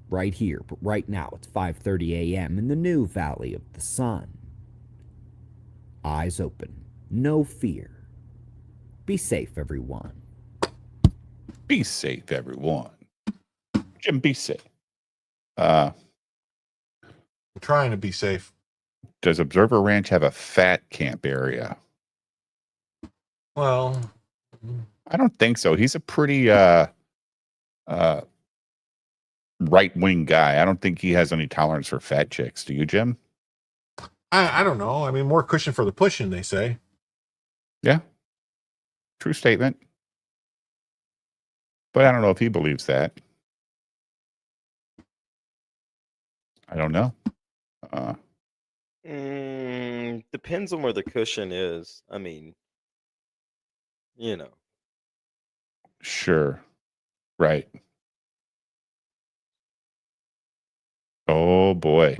right here. But right now, it's 5:30 a.m. in the new Valley of the Sun. Eyes open, no fear. Be safe, everyone. Be safe, everyone. Jim, be safe. We're trying to be safe. Does Observer Ranch have a fat camp area? Well, I don't think so. He's a pretty right-wing guy. I don't think he has any tolerance for fat chicks. Do you, Jim? I don't know. I mean, more cushion for the pushing, they say. Yeah. True statement. But I don't know if he believes that. I don't know. Depends on where the cushion is. I mean, you know. Sure. Right. Oh, boy.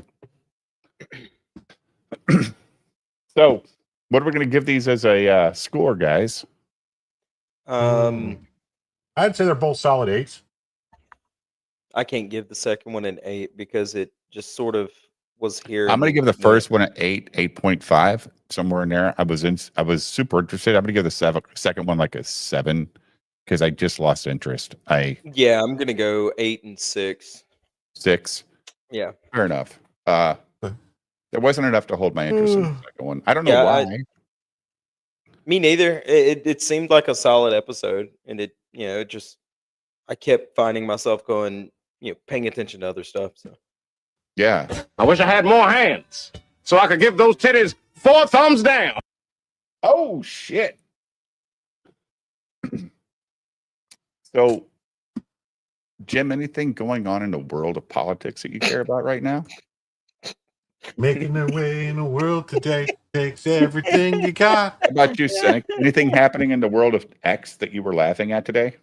So, what are we going to give these as a score, guys? I'd say they're both solid 8s. I can't give the second one an 8 because it just sort of was here. I'm going to give the first one an 8, 8.5, somewhere in there. I was super interested. I'm going to give the second one like a 7 because I just lost interest. Yeah, I'm going to go 8 and 6. 6. Yeah. Fair enough. There wasn't enough to hold my interest in the second one. I don't know why. Me neither. It seemed like a solid episode, and it just I kept finding myself going, paying attention to other stuff. So yeah, I wish I had more hands so I could give those titties 4 thumbs down. Oh shit! So, Jim, anything going on in the world of politics that you care about right now? Making their way in the world today takes everything you got. How about you, Cynic? Anything happening in the world of X that you were laughing at today?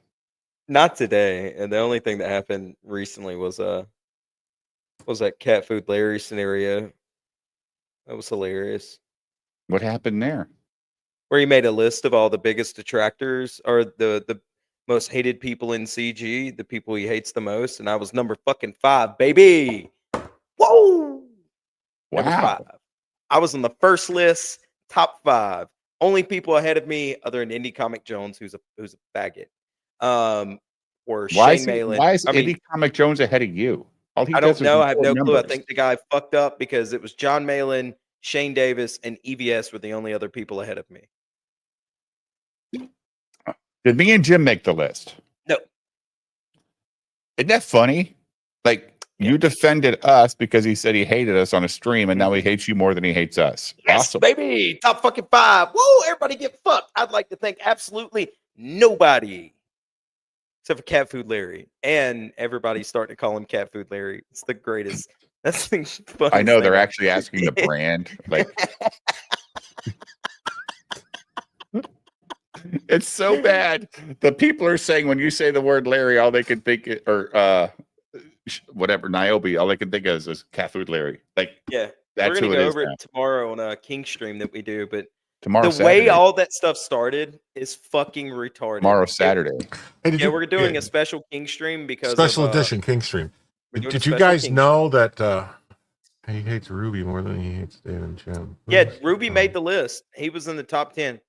not today. And the only thing that happened recently was that cat food Larry scenario. That was hilarious. What happened there? Where he made a list of all the biggest detractors or the most hated people in CG, the people he hates the most, and I was number fucking 5, baby. Whoa! Number Wow. 5. I was on the first list, top 5. Only people ahead of me, other than Indie Comic Jones, who's a faggot. Or Shane Malin. Why is Indie Comic Jones ahead of you? I don't know. I have no clue. I think the guy fucked up because it was John Malin, Shane Davis, and EVS were the only other people ahead of me. Did me and Jim make the list? No. Isn't that funny? Like, you defended us because he said he hated us on a stream, and now he hates you more than he hates us. Yes, Awesome. baby. Top fucking 5. Woo, everybody get fucked. I'd like to thank absolutely nobody except for Cat Food Larry. And everybody's starting to call him Cat Food Larry. It's the greatest. That's the funniest I know they're thing. actually asking the brand. Like, it's so bad. The people are saying when you say the word Larry, all they can think or whatever Niobe, all they can think of is Cat Food Larry. Like, Yeah, that's we're gonna who it go is over now. it tomorrow on a King stream that we do. But Tomorrow, the way Saturday. all that stuff started is fucking retarded. Tomorrow, Saturday. Hey, Yeah, we're doing a special King stream because special of, edition King stream. we're doing a Did you special guys King know that he hates Ruby more than he hates Dave and Jim? Yeah, Ruby made the list. He was in the top 10.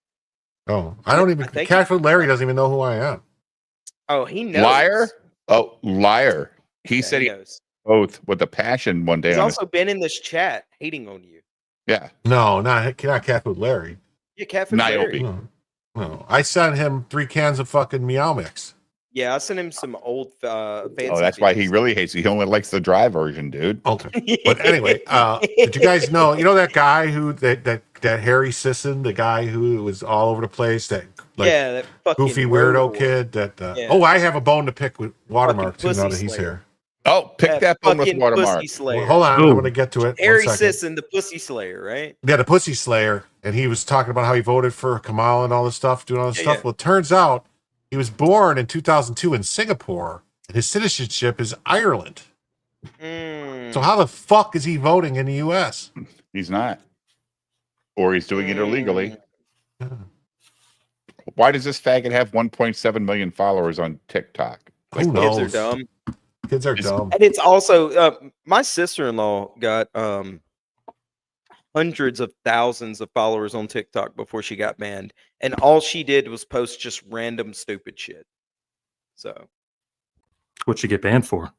Oh, I don't even. think Cat Food Larry doesn't even know who I am. Oh, he knows. Liar. Oh, liar. He said he knows. both with a passion one day. He's On also been in this chat hating on you. yeah. No, not Cat Food Larry. Yeah, Cat Food Niobe. Larry. No, I sent him 3 cans of fucking Meow Mix. Yeah, I sent him some old fancy. Oh, that's why he feeds. really hates you. He only likes the dry version, dude. Okay. But anyway, did you guys know? You know that guy who that Harry Sisson, the guy who was all over the place, that Yeah, that fucking goofy weirdo werewolf. kid. That Yeah. Oh, I have a bone to pick with Watermark too. Pussy Now that he's Slayer. here. Oh, pick that bone with fucking Watermark. Pussy Slayer. Well, hold on, I'm going to get to it. Harry 1 second. Sisson, the Pussy Slayer, right? Yeah, the Pussy Slayer, and he was talking about how he voted for Kamala and all this stuff, doing all this Yeah, stuff. yeah. Well, it turns out he was born in 2002 in Singapore, and his citizenship is Ireland. So how the fuck is he voting in the U.S.? He's not. Or he's doing it illegally. Mm. Why does this faggot have 1.7 million followers on TikTok? Who Kids are knows? dumb. Kids are dumb. And it's also my sister-in-law got hundreds of thousands of followers on TikTok before she got banned, and all she did was post just random stupid shit. So What'd she get banned for?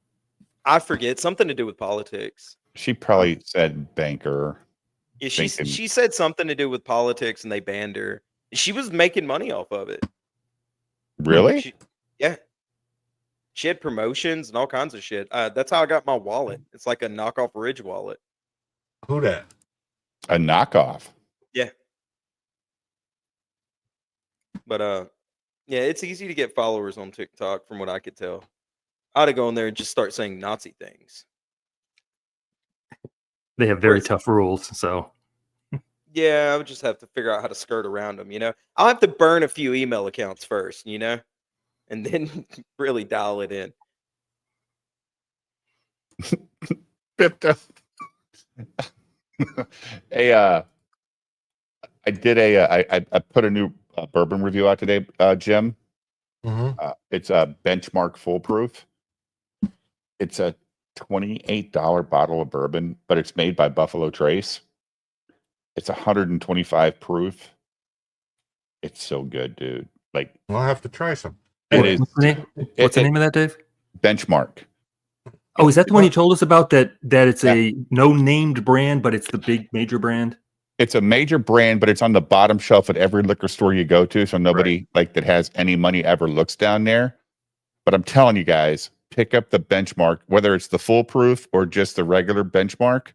I forget, something to do with politics. She probably said banker. Yeah, Thinking- she said something to do with politics, and they banned her. She was making money off of it. Really? Yeah. She had promotions and all kinds of shit. That's how I got my wallet. It's like a knockoff Ridge wallet. Who that? A knockoff. Yeah. But yeah, it's easy to get followers on TikTok from what I could tell. I ought to go in there and just start saying Nazi things. They have very tough rules, so Yeah, I would just have to figure out how to skirt around them, you know? I'll have to burn a few email accounts first, you know? And then really dial it in. Pipto. I did I put a new bourbon review out today, Jim. It's a Benchmark Foolproof. It's a $28 bottle of bourbon, but it's made by Buffalo Trace. It's 125 proof. It's so good, dude. Like, I'll have to try some. It is. What's the name of that, Dave? Benchmark. Oh, is that the one you told us about? That it's a no named brand, but it's the big major brand. It's a major brand, but it's on the bottom shelf at every liquor store you go to, so nobody like that has any money ever looks down there. But I'm telling you guys, pick up the Benchmark, whether it's the foolproof or just the regular Benchmark.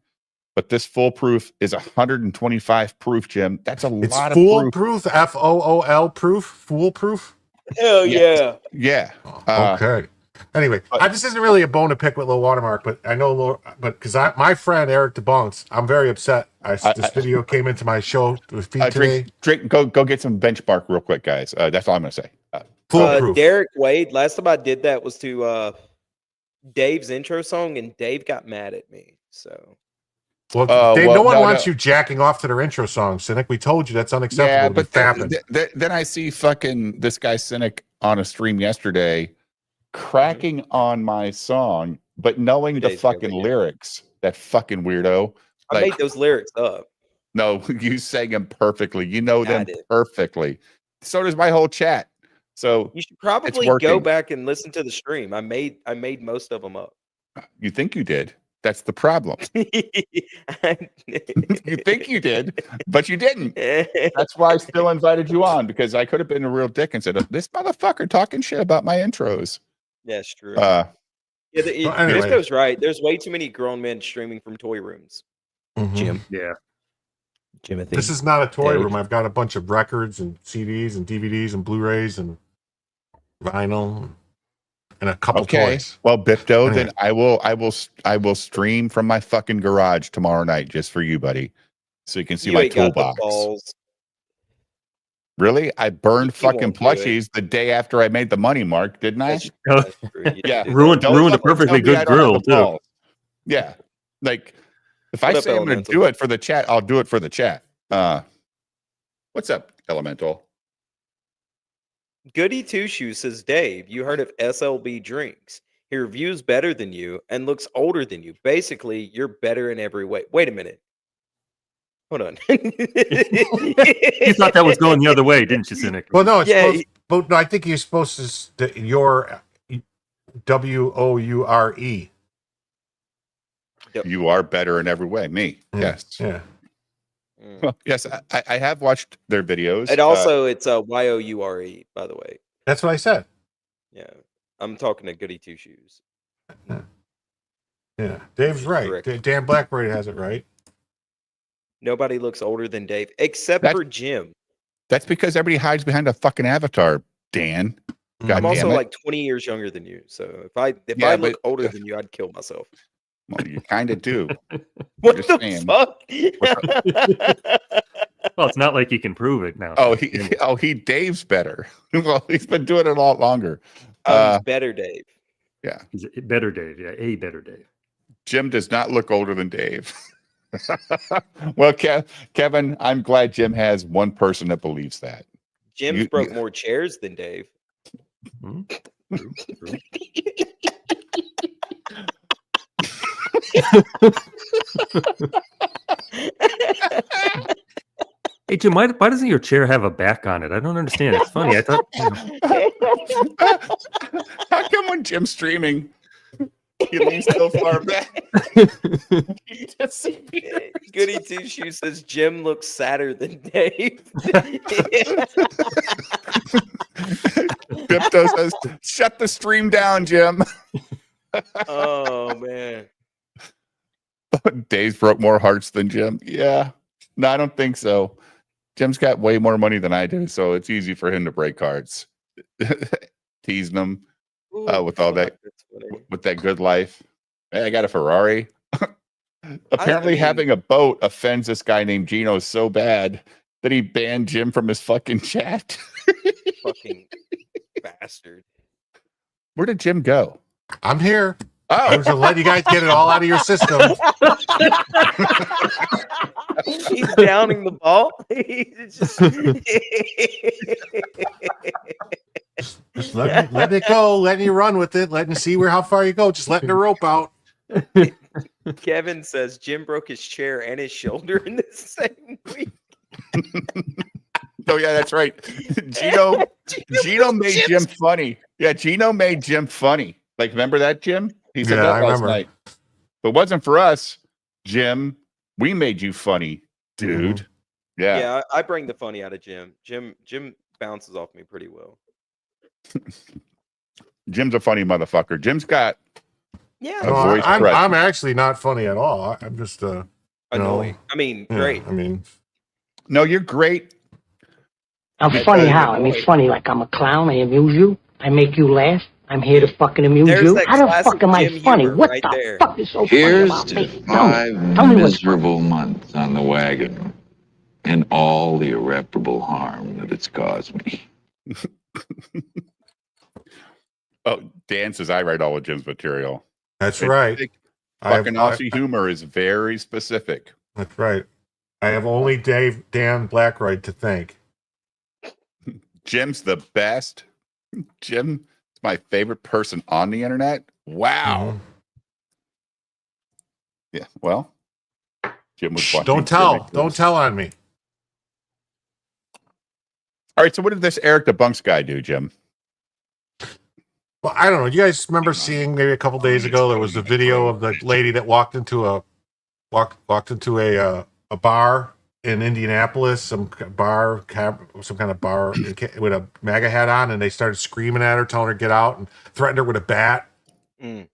But this foolproof is 125 proof, Jim. That's a It's lot of proof. foolproof. Fool proof. Foolproof. Hell yeah. Yeah. Okay. Anyway, this isn't really a bone to pick with Low Watermark, but I know, but because my friend Eric DeBunks, I'm very upset. This video came into my show feed today. Drink, go get some Benchmark real quick, guys. That's all I'm gonna say. Foolproof. Derek Wade, last time I did that was to Dave's intro song, and Dave got mad at me. So Well, Dave, no one wants you jacking off to their intro song, Cynic. We told you that's unacceptable. Yeah, but then I see fucking this guy Cynic on a stream yesterday cracking on my song, but knowing the fucking lyrics. That fucking weirdo. I made those lyrics up. No, you sang them perfectly. You know them perfectly. So does my whole chat. So you should probably go back and listen to the stream. I made most of them up. You think you did? That's the problem. You think you did, but you didn't. That's why I still invited you on, because I could have been a real dick and said, "This motherfucker talking shit about my intros." That's true. Uh, This goes right. There's way too many grown men streaming from toy rooms. Jim. Yeah. Jimothy. This is not a toy Dave. room. I've got a bunch of records and CDs and DVDs and Blu-rays and vinyl and a couple toys. Well, Bipto, Anyway. then I will stream from my fucking garage tomorrow night just for you, buddy, so you can see You my ain't got the toolbox. balls. Really? I burned You fucking won't do it. plushies the day after I made the money, Mark, didn't I? That's true. You Yeah. did. Ruined Don't a fucking perfectly tell me I good don't have grill the too. balls. Yeah. Like, if I What up, say I'm going to Elemental? do it for the chat, I'll do it for the chat. What's up, Elemental? Goody Two Shoes says, Dave, you heard of SLB drinks. He reviews better than you and looks older than you. Basically, you're better in every way. Wait a minute. Hold on. You thought that was going the other way, didn't you, Cynic? Well, no, it's Yeah, supposed, but no, I think you're supposed to your WOURE. You are better in every way. Me. Yes. Yeah. Well, yes, I have watched their videos. And also, it's YOURE, by the way. That's what I said. Yeah. I'm talking to Goody Two Shoes. Yeah. Dave's right. Correct. Dan Blackberry has it right. Nobody looks older than Dave, except That's- for Jim. That's because everybody hides behind a fucking avatar, Dan. God I'm also damn it. like 20 years younger than you. So if I Yeah, look but- older than you, I'd kill myself. Well, you kind of do. What just the saying. fuck? Well, it's not like you can prove it now. He Dave's better. Well, he's been doing it a lot longer. He's better, Dave. Yeah. He's a better Dave. Yeah, a better Dave. Jim does not look older than Dave. Well, Kevin, I'm glad Jim has one person that believes that. Jim's broke more chairs than Dave. Hmm? True, true. Hey Jim, why doesn't your chair have a back on it? I don't understand. It's funny. I thought How come when Jim's streaming, he leans so far back? He disappears. Goody Two Shoes says Jim looks sadder than Dave. Bipto says, "Shut the stream down, Jim." Oh man. Dave's broke more hearts than Jim. Yeah. No, I don't think so. Jim's got way more money than I do, so it's easy for him to break hearts. Teasing him with all that, with that good life. Hey, I got a Ferrari. Apparently, mean- having a boat offends this guy named Gino so bad that he banned Jim from his fucking chat. Fucking bastard. Where did Jim go? I'm here. Oh, I'm just letting you guys get it all out of your system. He's downing the ball. He's just... Just letting it go, letting you run with it, letting you see how far you go, just letting the rope out. Kevin says Jim broke his chair and his shoulder in the same week. oh yeah, that's right. Gino made Jim funny. Yeah, Gino made Jim funny. Like, remember that, Jim? He said Yeah, that I last remember. night. If it wasn't for us, Jim, we made you funny, dude. Yeah. Yeah, I bring the funny out of Jim. Jim bounces off me pretty well. Jim's a funny motherfucker. Jim's got Yeah, A voice I'm presence. actually not funny at all. I'm just annoying. I mean, yeah, great. I mean, no, you're great. I'm That funny does how? I mean, annoy. funny like I'm a clown. I amuse you. I make you laugh. I'm here to fucking amuse There's you. that How the classic fuck am I Jim funny? humor What right the there. fuck is so Here's funny to about me? 5 Tell me what's miserable months on the wagon and all the irreparable harm that it's caused me. Oh, Dan says I write all of Jim's material. that's It's right. big. I have- Fucking Aussie humor is very specific. That's right. I have only Dan Blackright to thank. Jim's the best. Jim is my favorite person on the internet. Wow. Mhm. Yeah. Well, Jim was Shh, watching. don't tell. Jimmy Don't Cruise. tell on me. All right. So, what did this Eric the Bunks guy do, Jim? Well, I don't know. You guys remember seeing maybe a couple days ago there was a video of the lady that walked into a bar in Indianapolis, some kind of bar with a MAGA hat on, and they started screaming at her, telling her to get out, and threatened her with a bat. Mm.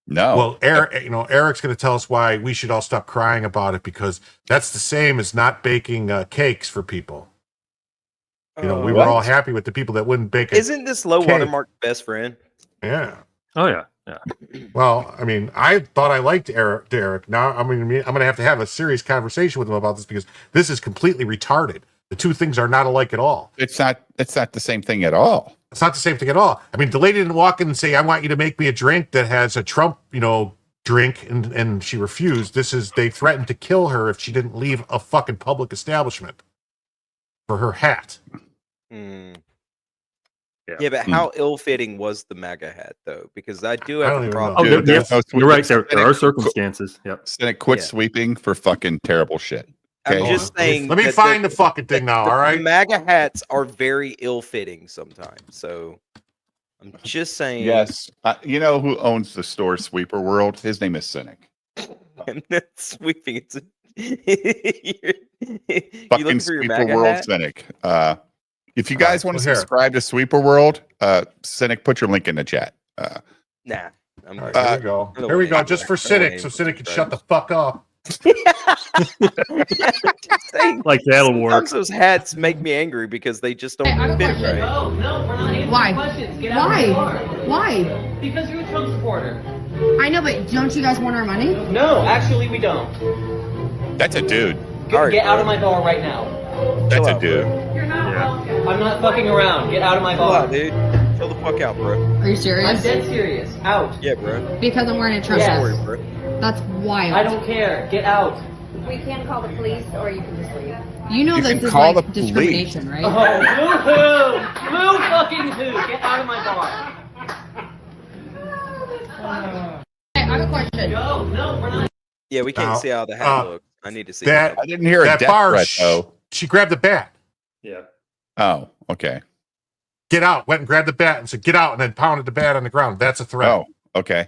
No. Well, Eric's going to tell us why we should all stop crying about it, because that's the same as not baking cakes for people. We were all happy with the people that wouldn't bake. Isn't this low watermark best friend? Yeah. Oh yeah. Yeah. Well, I mean, I thought I liked Derek. Now I'm going to have a serious conversation with him about this, because this is completely retarded. The two things are not alike at all. It's not the same thing at all. It's not the same thing at all. I mean, the lady didn't walk in and say, "I want you to make me a drink that has a Trump, drink," and she refused. They threatened to kill her if she didn't leave a fucking public establishment for her hat. Mm. Yeah, but how ill-fitting was the MAGA hat, though? Because I do have a problem. Oh, you're right. There are circumstances. Yep. Senate quit sweeping for fucking terrible shit. I'm just saying. Let me find the fucking thing now. All right. The MAGA hats are very ill-fitting sometimes. So I'm just saying. Yes. You know who owns the store Sweeper World? His name is Cynic. I'm not sweeping. It's fucking Sweeper World Cynic. If you guys want to subscribe to Sweeper World, Cynic, put your link in the chat. Nah. Right, here we go. Here we go. Just for Cynic, so Cynic can shut the fuck up. Like that'll work. Sometimes those hats make me angry because they just don't fit right. No, we're not answering questions. Get out of my car. Why? Because you're a Trump supporter. I know, but don't you guys want our money? No, actually, we don't. That's a dude. Get out of my bar right now. That's a dude. You're not welcome. I'm not fucking around. Get out of my bar. Dude. Chill the fuck out, bro. Are you serious? I'm dead serious. Out. Yeah, bro. Because I'm wearing a Trump Yes. vest. Bro. That's wild. I don't care. Get out. We can call the police, or you can just leave. You know You this can is call like the police. discrimination, right? Oh, boo-hoo! Boo fucking who? Get out of my bar. Hey, I have a question. No, we're not. Yeah, we can't see how the hat looks. I need to see I didn't hear a that death bar. threat, though. She grabbed the bat. Yeah. Oh, okay. Get out. Went and grabbed the bat and said, "Get out," and then pounded the bat on the ground. That's a threat. Oh, okay.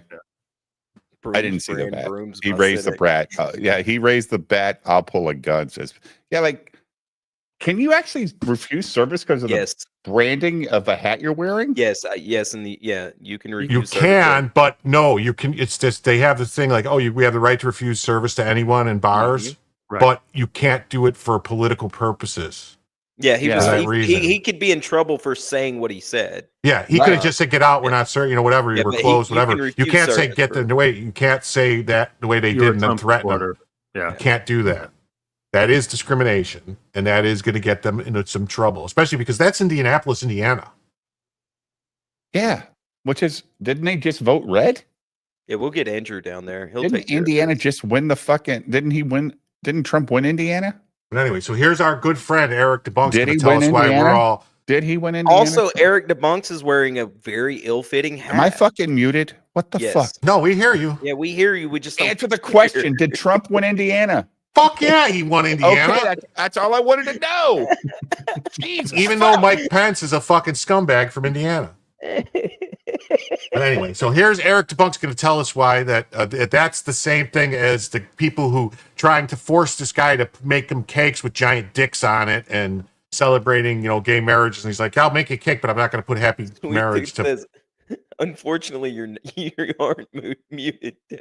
I didn't see the bat. He raised the bat. He raised the bat. I'll pull a gun. Says, can you actually refuse service because of the branding of a hat you're wearing? Yes, and you can refuse. You can, but no, you can. It's just they have this thing like, we have the right to refuse service to anyone in bars, but you can't do it for political purposes. Yeah, he he could be in trouble for saying what he said. Yeah, he could have just said, "Get out. We're not serving. Whatever. Yeah, we're but closed. you whatever." can You can't refuse say service get the way. You can't say that the way they did and then threaten them. Yeah, you can't do that. That is discrimination, and that is going to get them into some trouble, especially because that's Indianapolis, Indiana. Yeah, didn't they just vote red? Yeah, we'll get Andrew down there. He'll Didn't take care of Indiana just win the fucking? Didn't he win? Didn't Trump win Indiana? But anyway, so here's our good friend Eric DeBunk's Did going he to tell win us why Indiana? we're all. Did he win Indiana? Also, Eric DeBunks is wearing a very ill-fitting hat. Am I fucking muted? What the fuck? No, we hear you. Yeah, we hear you. We just don't answer the question. Did Trump win Indiana? Fuck yeah, he won Indiana. Okay, that's all I wanted to know. Jesus, even though Mike Pence is a fucking scumbag from Indiana. But anyway, so here's Eric DeBunk's going to tell us why that's the same thing as the people who trying to force this guy to make them cakes with giant dicks on it and celebrating, gay marriages. And he's like, "I'll make a cake, but I'm not going to put happy marriage to." Says, unfortunately, you aren't muted, Dave.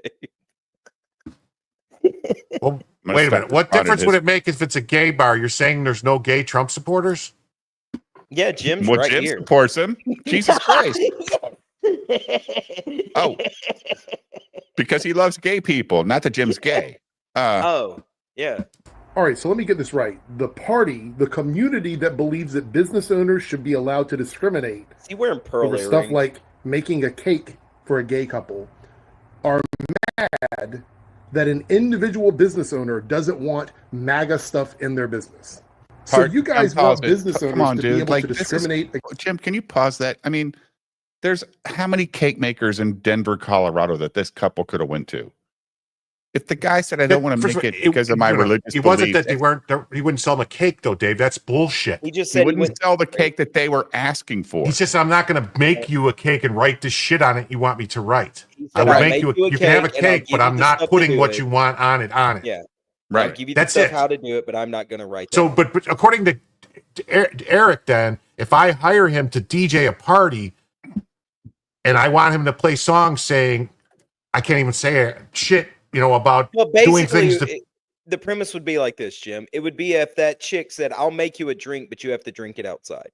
Well, wait a minute. What difference would it make if it's a gay bar? You're saying there's no gay Trump supporters? Yeah, Jim's Jim here. supports him. Jesus Christ. Oh, because he loves gay people, not that Jim's gay. Yeah. All right, so let me get this right. The community that believes that business owners should be allowed to discriminate over stuff like making a cake for a gay couple are mad that an individual business owner doesn't want MAGA stuff in their business. So you guys want business owners to be able to discriminate. Jim, can you pause that? I mean, there's how many cake makers in Denver, Colorado that this couple could have went to? If the guy said I don't want to First make of all, it because of my religious it wasn't beliefs, that he wouldn't sell them a cake though, Dave. That's bullshit. He just he said wouldn't sell the cake that they were asking for. He says, I'm not going to make you a cake and write this shit on it you want me to write. I said, will "I'll make you a you can have a cake and I'll cake, give but you I'm the not stuff to putting do what it." you want on it. Yeah. Right. I'll give you That's the stuff it. how to do it, but I'm not going to write that. So, but according to Eric, then, if I hire him to DJ a party and I want him to play songs saying, I can't even say shit, about doing things to. The premise would be like this, Jim. It would be if that chick said, I'll make you a drink, but you have to drink it outside.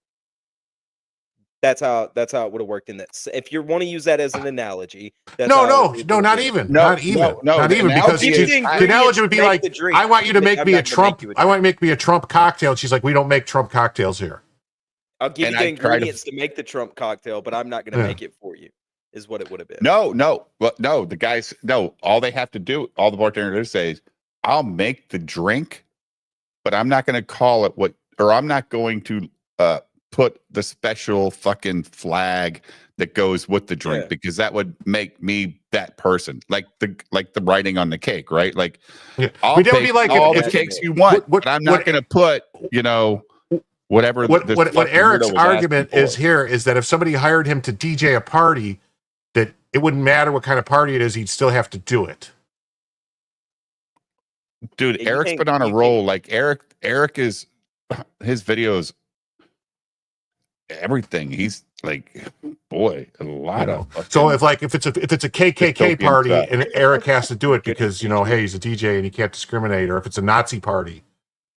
That's how it would have worked in that. If you want to use that as an analogy, that's No, not even. No, Not even. no, Not the even because analogy is- the analogy would be like, I want you to make me a Trump. I want you to make me a Trump cocktail. She's like, we don't make Trump cocktails here. I'll give And you the I try to- ingredients to make the Trump cocktail, but I'm not going to make it for you. Is what it would have been. No. Well, no, the guys, no, all they have to do, all the bartenders say is, I'll make the drink, but I'm not going to call it I'm not going to put the special fucking flag that goes with the drink because that would make me that person, like the writing on the cake, right? Like, I'll That would take be like all if- the cakes you want, but I'm not going to put, whatever. What this what fucking Eric's weirdo was argument asking is for. here is that if somebody hired him to DJ a party, that it wouldn't matter what kind of party it is, he'd still have to do it. Dude, Eric's been on a roll. Like Eric is his videos, everything. He's like, boy, a lot of. So if it's a KKK dystopian party stuff. and Eric has to do it because hey, he's a DJ and he can't discriminate, or if it's a Nazi party,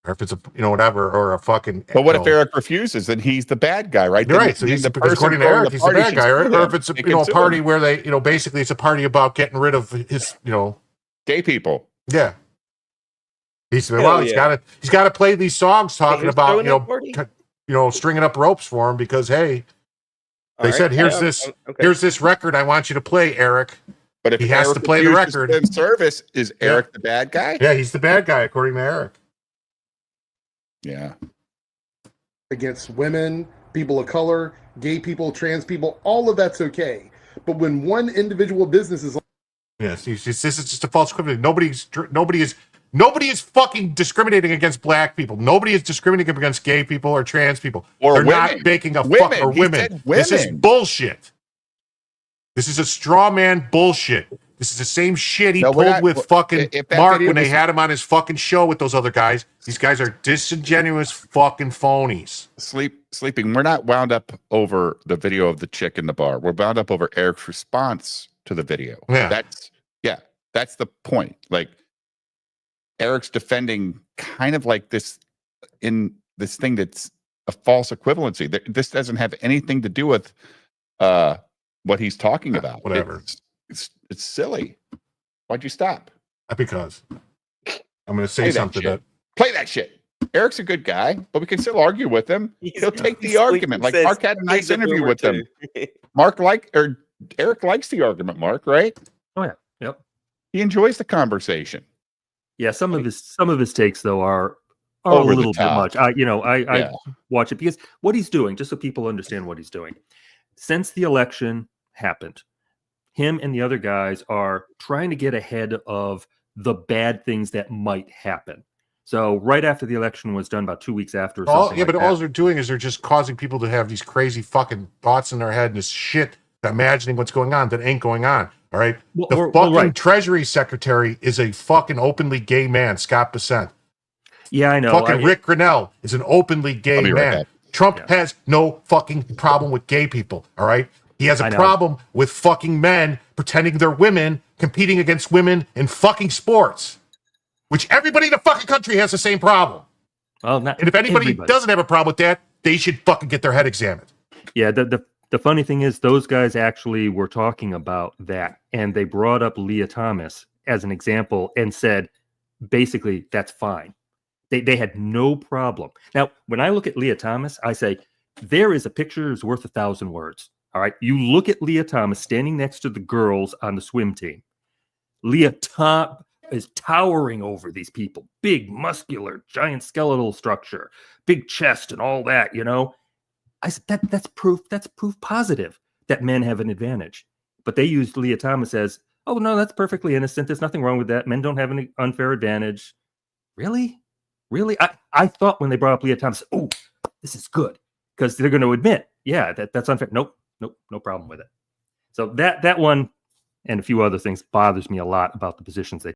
or if it's a whatever, or a fucking. But what if Eric refuses? Then he's the bad guy, right? You're Then- right. So then he's the because person according to throwing Eric, the he's the party bad should guy, sue right? Or him. if it's They a can sue party him. where they basically it's a party about getting rid of his gay people. Yeah. He's Hell he's yeah. got to play these songs talking who's about throwing that party? stringing up ropes for him because hey, All they right. said here's Yeah, this okay. here's this record I want you to play, Eric. But if he has Eric to play the refuses record, in service, is Eric the bad guy? Yeah, he's the bad guy according to Eric. Yeah. Against women, people of color, gay people, trans people, all of that's okay. But when one individual business is Yes, this is just a false equivalent. Nobody is fucking discriminating against black people. Nobody is discriminating against gay people or trans people. Or They're women. not making a Women. fuck or He women. said This is women. bullshit. This is a straw man bullshit. This is the same shit he No, we're pulled not- with fucking if that Mark video when they was- had him on his fucking show with those other guys. These guys are disingenuous fucking phonies. Sleeping. We're not wound up over the video of the chick in the bar. We're wound up over Eric's response to the video. Yeah. That's the point. Like Eric's defending kind of like this in this thing that's a false equivalency. This doesn't have anything to do with what he's talking about. Whatever. It's silly. Why'd you stop? Because I'm going to say Play that something shit. Play that shit. Eric's a good guy, but we can still argue with him. He'll take the argument. Like Mark had a nice interview with him. Eric likes the argument, Mark, right? Oh yeah. Yep. He enjoys the conversation. Yeah, some of his takes though are a Over the little bit top. much. I Yeah. watch it because what he's doing, just so people understand what he's doing. Since the election happened, him and the other guys are trying to get ahead of the bad things that might happen. So right after the election was done, about 2 weeks after, or something like but that, all they're doing is they're just causing people to have these crazy fucking thoughts in their head and this shit, imagining what's going on that ain't going on. All right. The fucking Treasury Secretary is a fucking openly gay man, Scott Bessent. Yeah, I know. Fucking Rick Grinnell is an openly gay I'll be right man. back. Trump has no fucking problem with gay people. All right. He has I a know. problem with fucking men pretending they're women, competing against women in fucking sports, which everybody in the fucking country has the same problem. Well, not And if anybody everybody. doesn't have a problem with that, they should fucking get their head examined. Yeah, the funny thing is those guys actually were talking about that, and they brought up Leah Thomas as an example and said, basically, that's fine. They had no problem. Now, when I look at Leah Thomas, I say, there is a picture is worth 1,000 words. All right. You look at Leah Thomas standing next to the girls on the swim team. Leah Thomas is towering over these people. Big, muscular, giant skeletal structure, big chest and all that, I said that's proof positive that men have an advantage. But they used Leah Thomas as oh no, that's perfectly innocent. There's nothing wrong with that. Men don't have any unfair advantage. Really? I thought when they brought up Leah Thomas, oh, this is good. Because they're going to admit, yeah, that's unfair. Nope, no problem with it. So that one and a few other things bothers me a lot about the positions they